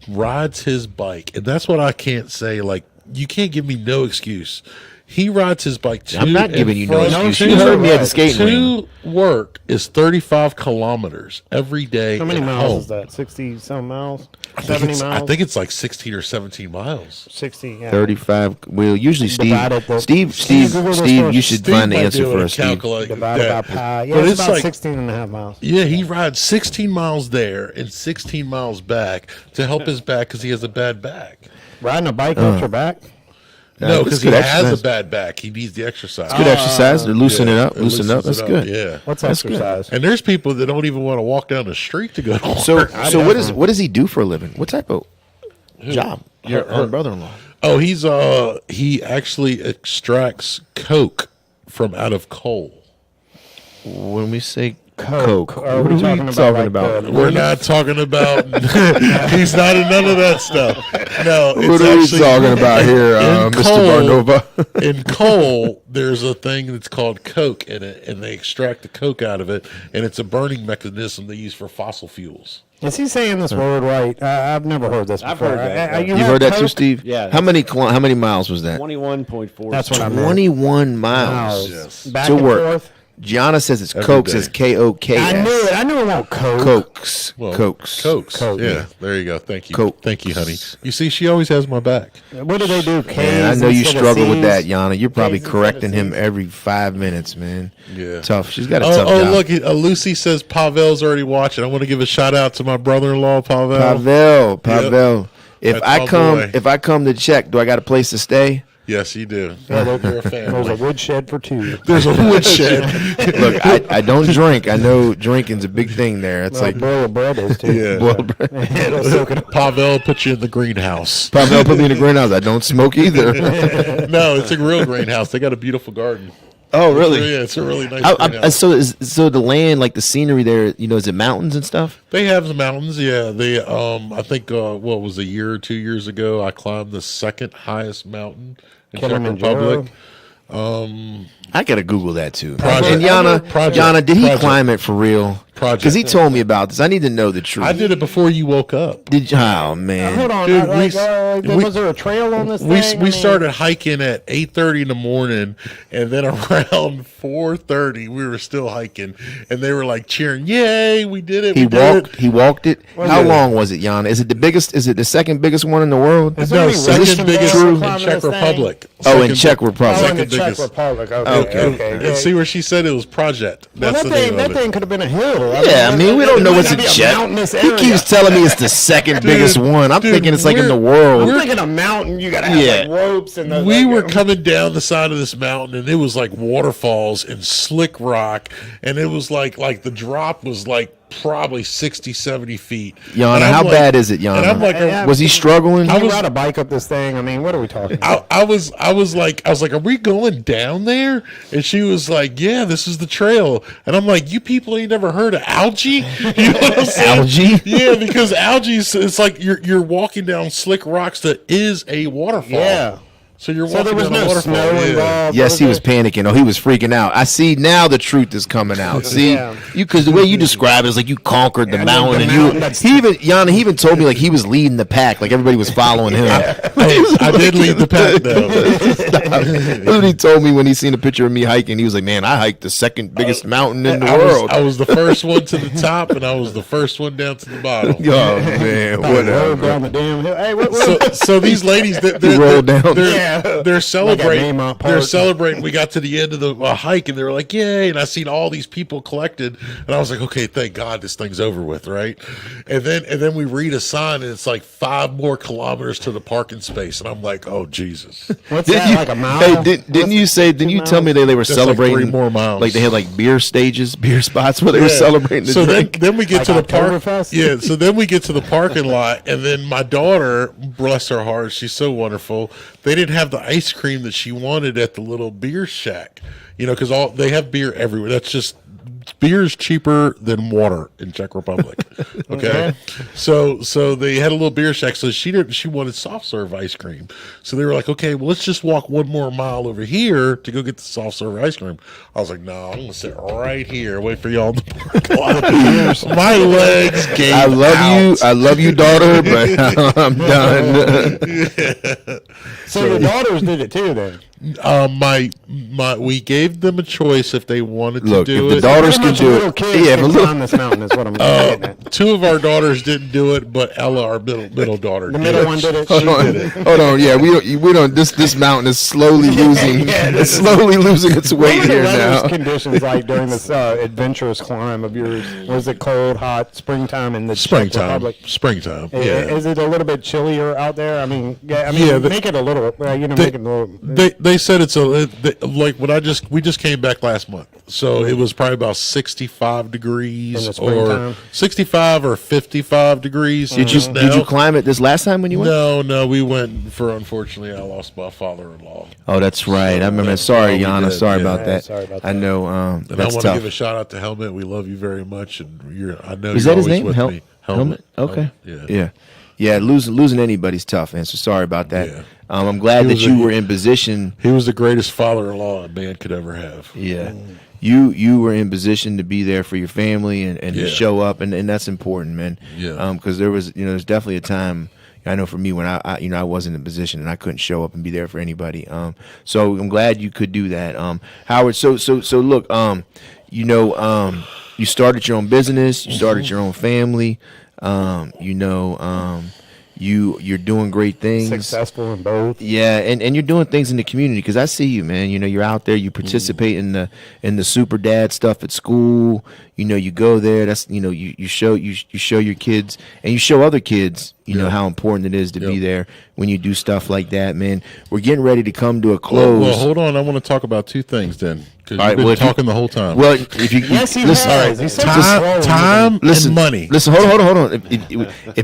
rides his bike, and that's what I can't say. Like, you can't give me no excuse. He rides his bike to I'm not giving you no and from excuse. You heard me at the skating rink. to work is 35 kilometers every day. How many at miles home. is that? 60 some miles? I think 70 it's- miles? I think it's like 16 or 17 miles. 60. Yeah. 35. Well, usually Divided the- Steve, Google this Steve. for You us. should Steve find the might answer be able for to us, Steve. calculate Divided by that. pi. Yeah, But it's it's about like 16 and a half miles. Yeah, he rides 16 miles there and 16 miles back to help his back because he has a bad back. Riding a bike up your back? No, it's because he good has a exercise. bad back. He needs the exercise. Good exercise to loosen it up. it Loosen up. loosens That's it good. Yeah. What's That's good. exercise? And there's people that don't even want to walk down the street to go to So work. what does he do for a living? What type of job? Her brother-in-law. Oh, he actually extracts coke from out of coal. When we say Coke. coke, Are what we are we talking talking about, about? like, We're not talking about. He's not in none of that stuff. No, What it's are we actually- talking about here, in Mr. coal- Barnova? In coal, there's a thing that's called coke in it, and they extract the coke out of it, and it's a burning mechanism they use for fossil fuels. Is he saying this word right? I've never heard this before. I've heard that, yeah. You heard that too, Steve? Yeah. How many miles was that? 21.4. That's what I meant. 21 miles. Yes. Back To and work. forth. Gianna says it's Every Coke. day. Says Koks. I knew it. I knew it won't Coke. Cokes. Well, Cokes. Cokes. Coke. Yeah, there you go. Thank you. Coke. Thank you, honey. You see, she always has my back. What do they do? K's Man, I know you instead of struggle with C's? that, Yana. You're probably K's instead correcting of him C's? every 5 minutes, man. Yeah. Tough. She's got a tough Oh, job. look, Lucy says Pavel's already watching. I want to give a shout out to my brother-in-law, Pavel. Pavel. If That's I my come, boy. if I come to check, do I got a place to stay? Yes, you do. Yeah, You're a There's a family. woodshed for two. There's a woodshed. Look, I don't drink. I know drinking's a big thing there. It's Like like boiled bread is too. Yeah. boiled bread. It'll soak it up. Pavel put you in the greenhouse. Pavel put me in the greenhouse. I don't smoke either. No, it's a real greenhouse. They got a beautiful garden. Oh, really? Yeah, it's a really nice I, greenhouse. so the land, like the scenery there, is it mountains and stuff? They have the mountains, yeah. They, I think, what was a year or 2 years ago, I climbed the second highest mountain in Czech Kilimanjaro? Republic. I gotta Google that too. Project. And Yana, Project. Yana, did he Project. climb it for real? Project. Because he told me about this. I need to know the truth. I did it before you woke up. Did you? Oh man. Hold on. Dude, Was there a trail on this We thing? we started hiking at 8:30 in the morning, and then around 4:30 we were still hiking, and they were like cheering, "Yay, we did it!" He we did walked. it." He walked it. How yeah. long was it, Yana? Is it the biggest? Is it the second biggest one in the world? Is there No, any second race biggest involved in climbing Czech this thing? Republic. Oh, in Second- Czech Republic. Oh, in the Second Czech biggest. Republic. Okay. Okay. And Okay. see where she said it was Project. Well, That's that the name thing, of that it. thing could have been a hill. Yeah, I mean, we don't know what's a a Czech. mountainous He area. keeps telling me it's the second biggest one. I'm dude, thinking it's like in the we're- world. I'm thinking a mountain. You gotta have Yeah. like ropes and the, We like, were coming down the side of this mountain, and it was like waterfalls and slick rock, and it was like the drop was like probably 60, 70 feet. Yana, And I'm how like- bad is it, And I'm Yana? like, Yeah. Was he struggling? Can you was- ride a bike up this thing? I mean, what are we talking about? I was like, are we going down there? And she was like, yeah, this is the trail. And I'm like, you people ain't never heard of algae? You know what I'm saying? Algae? Yeah, because algae is, it's like you're walking down slick rocks that is a waterfall. Yeah. So you're So walking there was down a no waterfall. snow yeah. involved. Yes, he was there? panicking. Oh, he was freaking out. I see now the truth is coming out. See, Yeah. because the way you describe it is like you conquered the Yeah, mountain, the and mountain you. that's- He even Yana, he even told me like he was leading the pack, like everybody was following him. Hey, I did lead the pack though. That's what he told me when he seen a picture of me hiking. He was like, "Man, I hiked the second biggest mountain in the world." I was the first one to the top, and I was the first one down to the bottom. Oh man, Rolled whatever. down the damn hill. Hey, So these ladies, He rolled down. they're they're celebrating. Maymont They're Park. celebrating. We got to the end of the hike, and they were like, "Yay!" And I seen all these people collected, and I was like, "Okay, thank God this thing's over with, right?" And then we read a sign, and it's like 5 more kilometers to the parking space, and I'm like, "Oh Jesus!" What's Didn't that, you, like a mile? hey, didn't you say? Didn't you tell me they were That's like celebrating 3 more miles. Like they had like beer stages, beer spots where they were Yeah. celebrating the So drink. then we get Like to the park. Oktoberfest? Yeah. So then we get to the parking lot, and then my daughter, bless her heart, she's so wonderful. They didn't have the ice cream that she wanted at the little beer shack, because they have beer everywhere. That's just beer is cheaper than water in Czech Republic. Okay, so they had a little beer shack. So she wanted soft serve ice cream. So they were like, okay, well let's just walk 1 more mile over here to go get the soft serve ice cream. I was like, no, I'm gonna sit right here, wait for y'all in the parking lot. My legs gave I out. love you, daughter, but I'm done. So your daughters did it too, then. We gave them a choice if they wanted to Look, do if the it. daughters Pretty can much do little it, kids yeah, if can a little, climb this mountain is what I'm getting at. 2 of our daughters didn't do it, but Ella, our middle daughter, The did middle it. one did it. hold She on, did it. hold on, yeah, we don't. This mountain is slowly losing, it's slowly losing its weight What were here the weather's now. conditions like during this adventurous climb of yours? Was it cold, hot, springtime in the Czech Republic? Springtime. I- Yeah. Is it a little bit chillier out there? I mean, Yeah, make it a little. Make it a little. They said it's like we just came back last month, so it was probably about 65 In degrees the or springtime? 65 or 55 degrees. Did you climb it this last time when you went? No, we went for, unfortunately, I lost my father-in-law. Oh, that's right. I remember. yeah, Sorry, we Yana. did, Sorry yeah. about Yeah, that. sorry about I that. know. And I That's want to tough. give a shout out to Helmet. We love you very much, and I know Is you're that his always name? with me. Helmet. Okay. Yeah. Yeah. Losing anybody's tough, man. So sorry about that. Yeah. I'm glad He that was you a- were in position. He was the greatest father-in-law a man could ever have. Yeah. You were in position to be there for your family and to Yeah. show up, and that's important, man. Yeah. Because there was, there's definitely a time. I know for me when I wasn't in position and I couldn't show up and be there for anybody. So I'm glad you could do that, Howard. So look, you started your own business, you started your own family, you're doing great things. Successful in both. Yeah, and you're doing things in the community because I see you, man. You're out there. You participate in the super dad stuff at school. You go there. That's you show your kids and you show other kids. How important it is to be there when you do stuff like that, man. We're getting ready to come to a close. Well, hold on. I want to talk about 2 things then, because All right, you've been well, if you- talking the whole time. Well, if you Yes, he listen, has. He said time listen, and money. Listen, hold on. If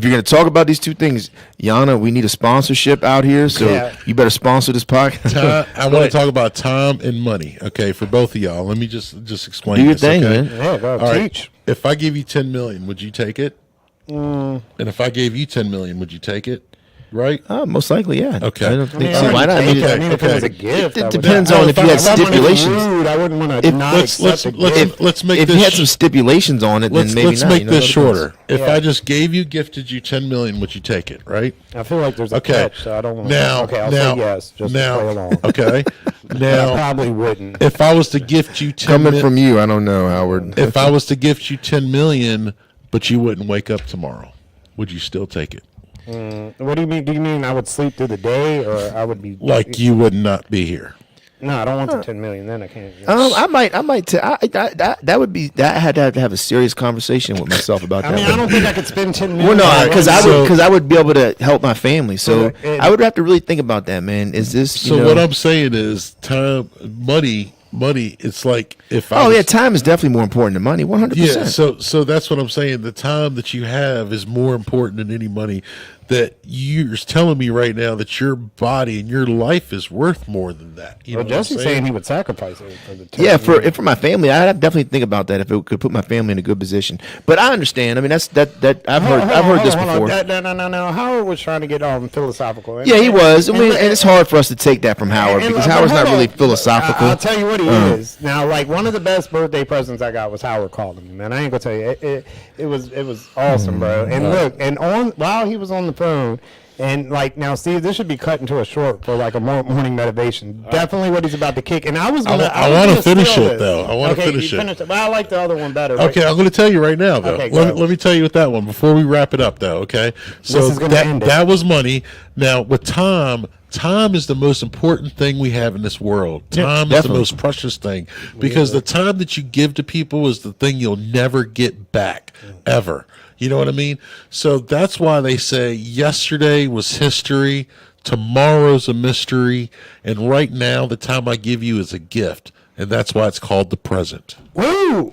you're going to talk about these 2 things, Yana, we need a sponsorship out here, so Yeah. you better sponsor this podcast. I want to talk about time and money. Okay, for both of y'all. Let me just explain. Do your this, thing, okay? man. Yeah, go All right. teach. If I give you 10 million, would you take it? And if I gave you 10 million, would you take it? Right? Most likely, yeah. Okay. I don't think I so. would Why not? I take mean, it. I mean, if it was a okay. gift, It I would- depends No, on if if you I- had if I'm gonna be stipulations. Rude, I wouldn't want to not let's accept a gift. let's make If this you had some stipulations on it, then maybe let's not. make this That shorter. depends. If Yeah. I just gifted you 10 million, would you take it? Right? I feel like there's a Okay. catch, so I don't want to. Now, Okay, I'll now, say yes. Just now, to play along. okay. I Now, probably wouldn't. if I was to gift you 10 Coming mil- from you, I don't know, Howard. if I was to gift you 10 million, but you wouldn't wake up tomorrow, would you still take it? What do you mean? Do you mean I would sleep through the day, or I would be Like you would not be here. No, I don't want the 10 million. Then I can't. I might. That would be. I had to have a serious conversation with myself about that. I mean, I don't think I could spend 10 million. Well, no, on because one. I would be able to help my family. So Okay, and- I would have to really think about that, man. Is this? So what I'm saying is time, money. It's like if I Oh was- yeah, time is definitely more important than money. 100%. Yeah, so that's what I'm saying. The time that you have is more important than any money. That you're telling me right now that your body and your life is worth more than that. You Well, know what I'm Jesse's saying? saying he would sacrifice it for the 10 Yeah, million. for my family, I'd definitely think about that if it could put my family in a good position. But I understand. I mean, that's that I've heard this before. No. Howard was trying to get philosophical. Yeah, he was. I mean, And- and it's hard for us to take that from Howard because but Howard's hold not really on. philosophical. I'll tell you what he is. Now, like one of the best birthday presents I got was Howard calling me. Man, I ain't gonna tell you. It was awesome, bro. And look, and while he was on the phone. And like now, Steve, this should be cut into a short for like a morning motivation. Definitely what he's about to kick. And I was gonna. I was wanna gonna finish steal it, this. though. I wanna Okay, finish you it. finished But I like the other one better. Right? Okay, I'm going to tell you right now, though. Okay, let go. me tell you with that one before we wrap it up, though. Okay, so is gonna end it. that was money. Now with Tom, time is the most important thing we have in this world. Time is the definitely. most precious thing because the time that you give to people is the thing you'll never get back ever. You know what I mean? So that's why they say yesterday was history, tomorrow's a mystery, and right now the time I give you is a gift, and that's why it's called the present. Woo!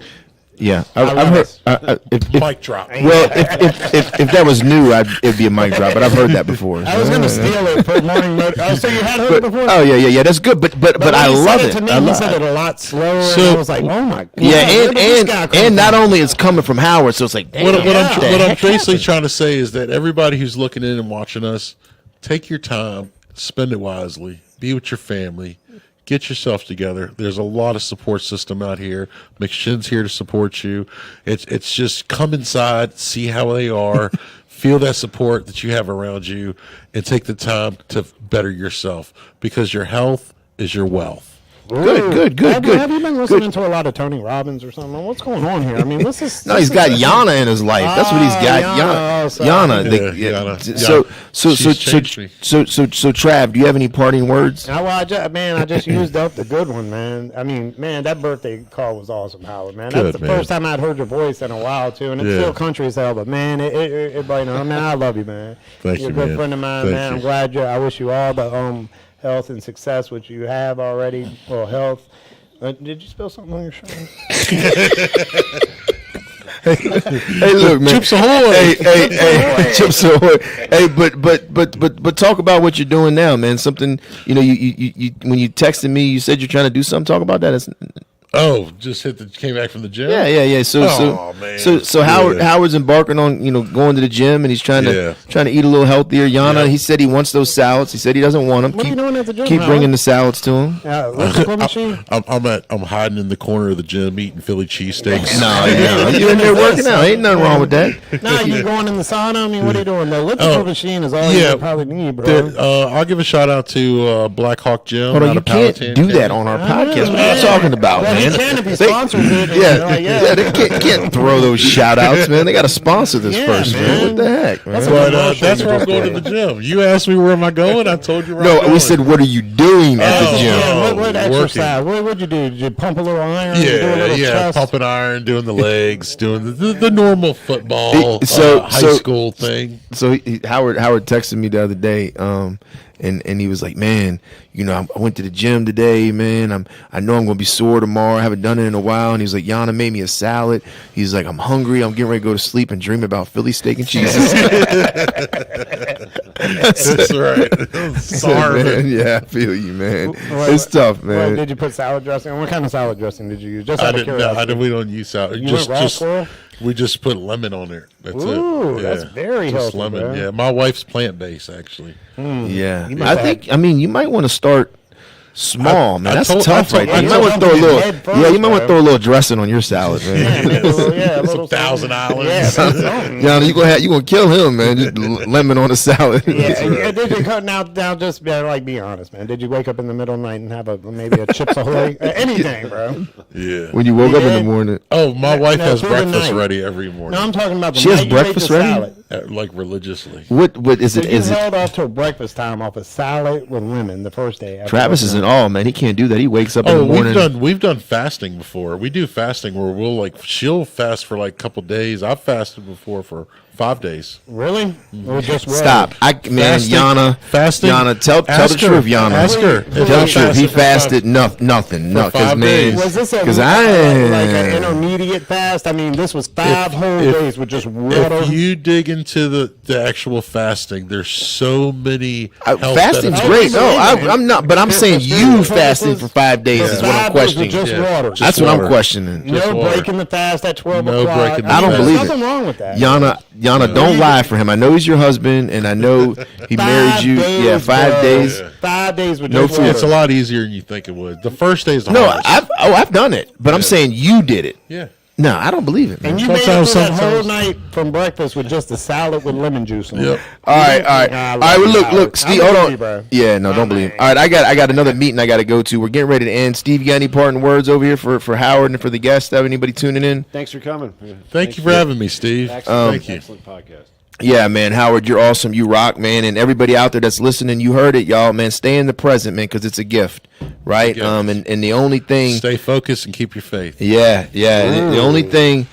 Yeah, love I've heard. this. Mic drop. Well, if that was new, it'd be a mic drop. But I've heard that before. I was gonna steal it for morning motor. Oh, so you had heard it before? Oh yeah. That's good. But when I he love said it. to me, I he love said it a lot slower. So- and I was like, oh my god. Yeah, where did this guy come and not from? only it's coming from Howard, so it's like damn, What the I'm heck basically happened? trying to say is that everybody who's looking in and watching us, take your time, spend it wisely, be with your family, get yourself together. There's a lot of support system out here. McShin's here to support you. It's just come inside, see how they are, feel that support that you have around you, and take the time to better yourself because your health is your wealth. Good. Have you been listening to a lot of Tony Robbins or something? What's going on here? I mean, this is. No, he's got Yana in his life. That's what he's got. Yana. Oh, sorry. Yana. Yana. So She's changed me. Trav, do you have any parting words? Well, I just used up the good one, man. I mean, man, that birthday call was awesome, Howard, man. That's Good, the man. first time I'd heard your voice in a while, too, and it's Yeah. still country as hell, but, man, it brightened up. Man, I love you, man. Thank You're you, a good man. friend of mine, Thank man. you. I'm glad I wish you all the health and success, which you have already, well, health. Did you spill something on your shirt? Hey, look, man. Chips Ahoy. Hey, Chips Ahoy. Hey, but talk about what you're doing now, man. Something you when you texted me, you said you're trying to do something. Talk about that. Oh, just came back from the gym? Yeah. Oh, man. So Howard's embarking on going to the gym, and he's trying to eat a little healthier. Yana, Yeah. he said he wants those salads. He said he doesn't want them. What are you doing at the gym, Keep Howard? bringing the salads to him. What's the club machine? I'm hiding in the corner of the gym eating Philly cheesesteaks. No, you in there working out. Ain't nothing wrong with that. No, you going in the sauna? I mean, what are you doing? The elliptical machine is all yeah. you probably need, bro. I'll give a shout out to Black Hawk Gym. Hold on, out you of can't Powhatan, do Kansas. that on our podcast. What are you talking about, Well, man? he can if he They- sponsors it. Yeah, they can't throw those shout outs, man. They got to sponsor this Yeah, first, man. man. What the heck, man? That's a But promotion that's you where I'm just going to did. the gym. You asked me where am I going? I told you where I'm No, going. we said, what are you doing at the Oh, gym? Yeah, what working. exercise? What'd you do? Did you pump a little iron? Do a little chest? pumping iron, doing the legs, doing the normal football high school thing. So Howard texted me the other day, and he was like, man, I went to the gym today, man. I know I'm gonna be sore tomorrow. I haven't done it in a while. And he's like, Yana made me a salad. He's like, I'm hungry. I'm getting ready to go to sleep and dream about Philly steak and cheese. That's right. Sorry. Man, yeah, I feel you, man. What- It's tough, Well, man. did you put salad dressing? What kind of salad dressing did you use? Just I out of didn't. curiosity. We don't use salad. You went raw squirrel? We just put lemon on there. That's Ooh, it. that's very just healthy, lemon. bro. Yeah, my wife's plant based actually. Yeah, must you might want to start small, man. I That's told- tough I right told- there. You I might want to told throw a him little. head first, Yeah, you might want to bro. throw a little dressing on your salad, man. Yeah, a little Some Thousand Islands. Yeah, something. Yana, you gonna kill him, man. Just lemon on the salad. Yeah, did you cut now? Just be honest, man. Did you wake up in the middle of the night and have maybe a Chips Ahoy? Anything, bro. Yeah. When you woke up in the did. morning, Oh, my wife no, has through the breakfast night. ready every morning. No, I'm talking about the She has night you made breakfast the ready? salad. Like religiously. what is So it? you Is it? held off till breakfast time off a salad with lemon the first day. after Travis waking is in up. awe, man. He can't do that. He wakes up in Oh, the morning. we've done fasting before. We do fasting where she'll fast for like a couple days. I've fasted before for 5 days. Really? Or just water? Stop, man. Fasting- Yana, fasting? Yana, tell the Ask her. truth, Yana. Ask her. Tell the truth. He fasted nothing. No, because 5 man, days. Was this because like an intermediate fast? I mean, this was five whole days with just water. If you dig into the actual fasting, there's so many health fasting's benefits. great. No, man. I'm not. But I'm saying you fasting for 5 days is what I'm 5 days with questioning. just Yeah. water. Just That's what I'm water. questioning. Just no water. breaking the fast at 12 No o'clock. breaking the I don't fast. believe There's it. nothing wrong with that. Yana, don't lie for him. I know he's your husband, and I know he married you. Days, 5 bro. days. 5 days with No just food. water. It's a lot easier than you think it would. The first day is the No, hardest. I've done it, but I'm saying you did it. Yeah. No, I don't believe it, man. And you made it through that whole Sometimes- night from breakfast with just a salad with lemon juice in it. Yep. All right. I All love right. Well, you, look, Howard. Steve. I Hold believe on. you, bro. Yeah, no, don't believe. All right, I got another meeting I got to go to. We're getting ready to end. Steve, you got any parting words over here for Howard and for the guests? Have anybody tuning in? Thanks for coming. Thank you for having me, Steve. Excellent, Thank you. excellent podcast. Yeah, man, Howard, you're awesome. You rock, man. And everybody out there that's listening, you heard it, y'all, man. Stay in the present, man, because it's a gift, right? gift. And the only thing, Stay focused and keep your faith. yeah. The only thing,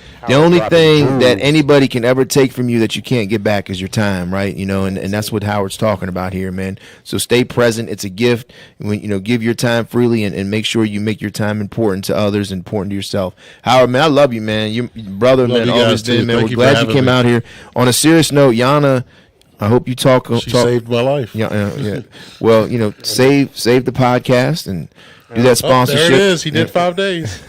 that anybody can ever take from you that you can't get back is your time, right? You know, and that's what Howard's talking about here, man. So stay present. It's a gift. When, you know, give your time freely and make sure you make your time important to others, important to yourself. Howard, man, I love you, man. You brother, Love man, you always guys, too. been, man. Thank We're you glad for you having came me. out here. On a serious note, Yana, I hope you talk. She saved my life. Yeah. Well, you know, save the podcast and do that Oh, sponsorship. there it is. He did 5 days.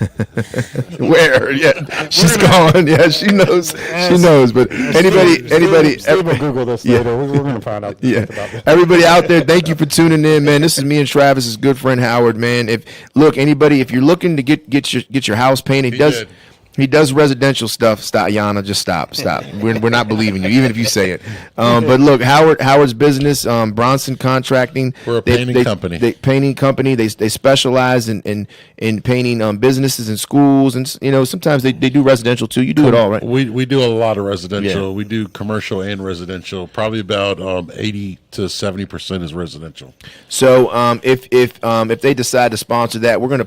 Where? Yeah, she's gone. Yeah, she knows. She knows. But anybody. Steve will Google this later. We're going to find out the truth about this. Everybody out there, thank you for tuning in, man. This is me and Travis's good friend Howard, man. If you're looking to get your house painted, he does residential stuff. Stop, Yana. Just stop. We're not believing you, even if you say it. But look, Howard's business, Bronson Contracting. We're a painting company. They specialize in painting businesses and schools, and you know sometimes they do residential too. You do it all, right? We do a lot of residential. Yeah. We do commercial and residential. Probably about 80 to 70% is residential. So if they decide to sponsor that, we're gonna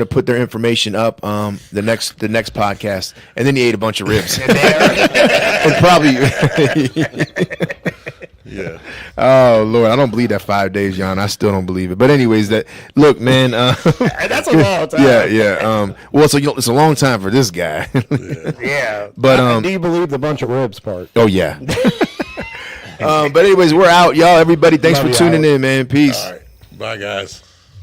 put their information up the next podcast, and then he ate a bunch of ribs and probably. Yeah. Oh Lord, I don't believe that 5 days, John. I still don't believe it. But anyways, look, man. That's a long time. Yeah. Well, so it's a long time for this guy. Yeah. But do you believe the bunch of ribs part? oh yeah. But anyways, we're out, y'all. Everybody, thanks Love for you, tuning Howard. in, man. Peace. All right. Bye, guys.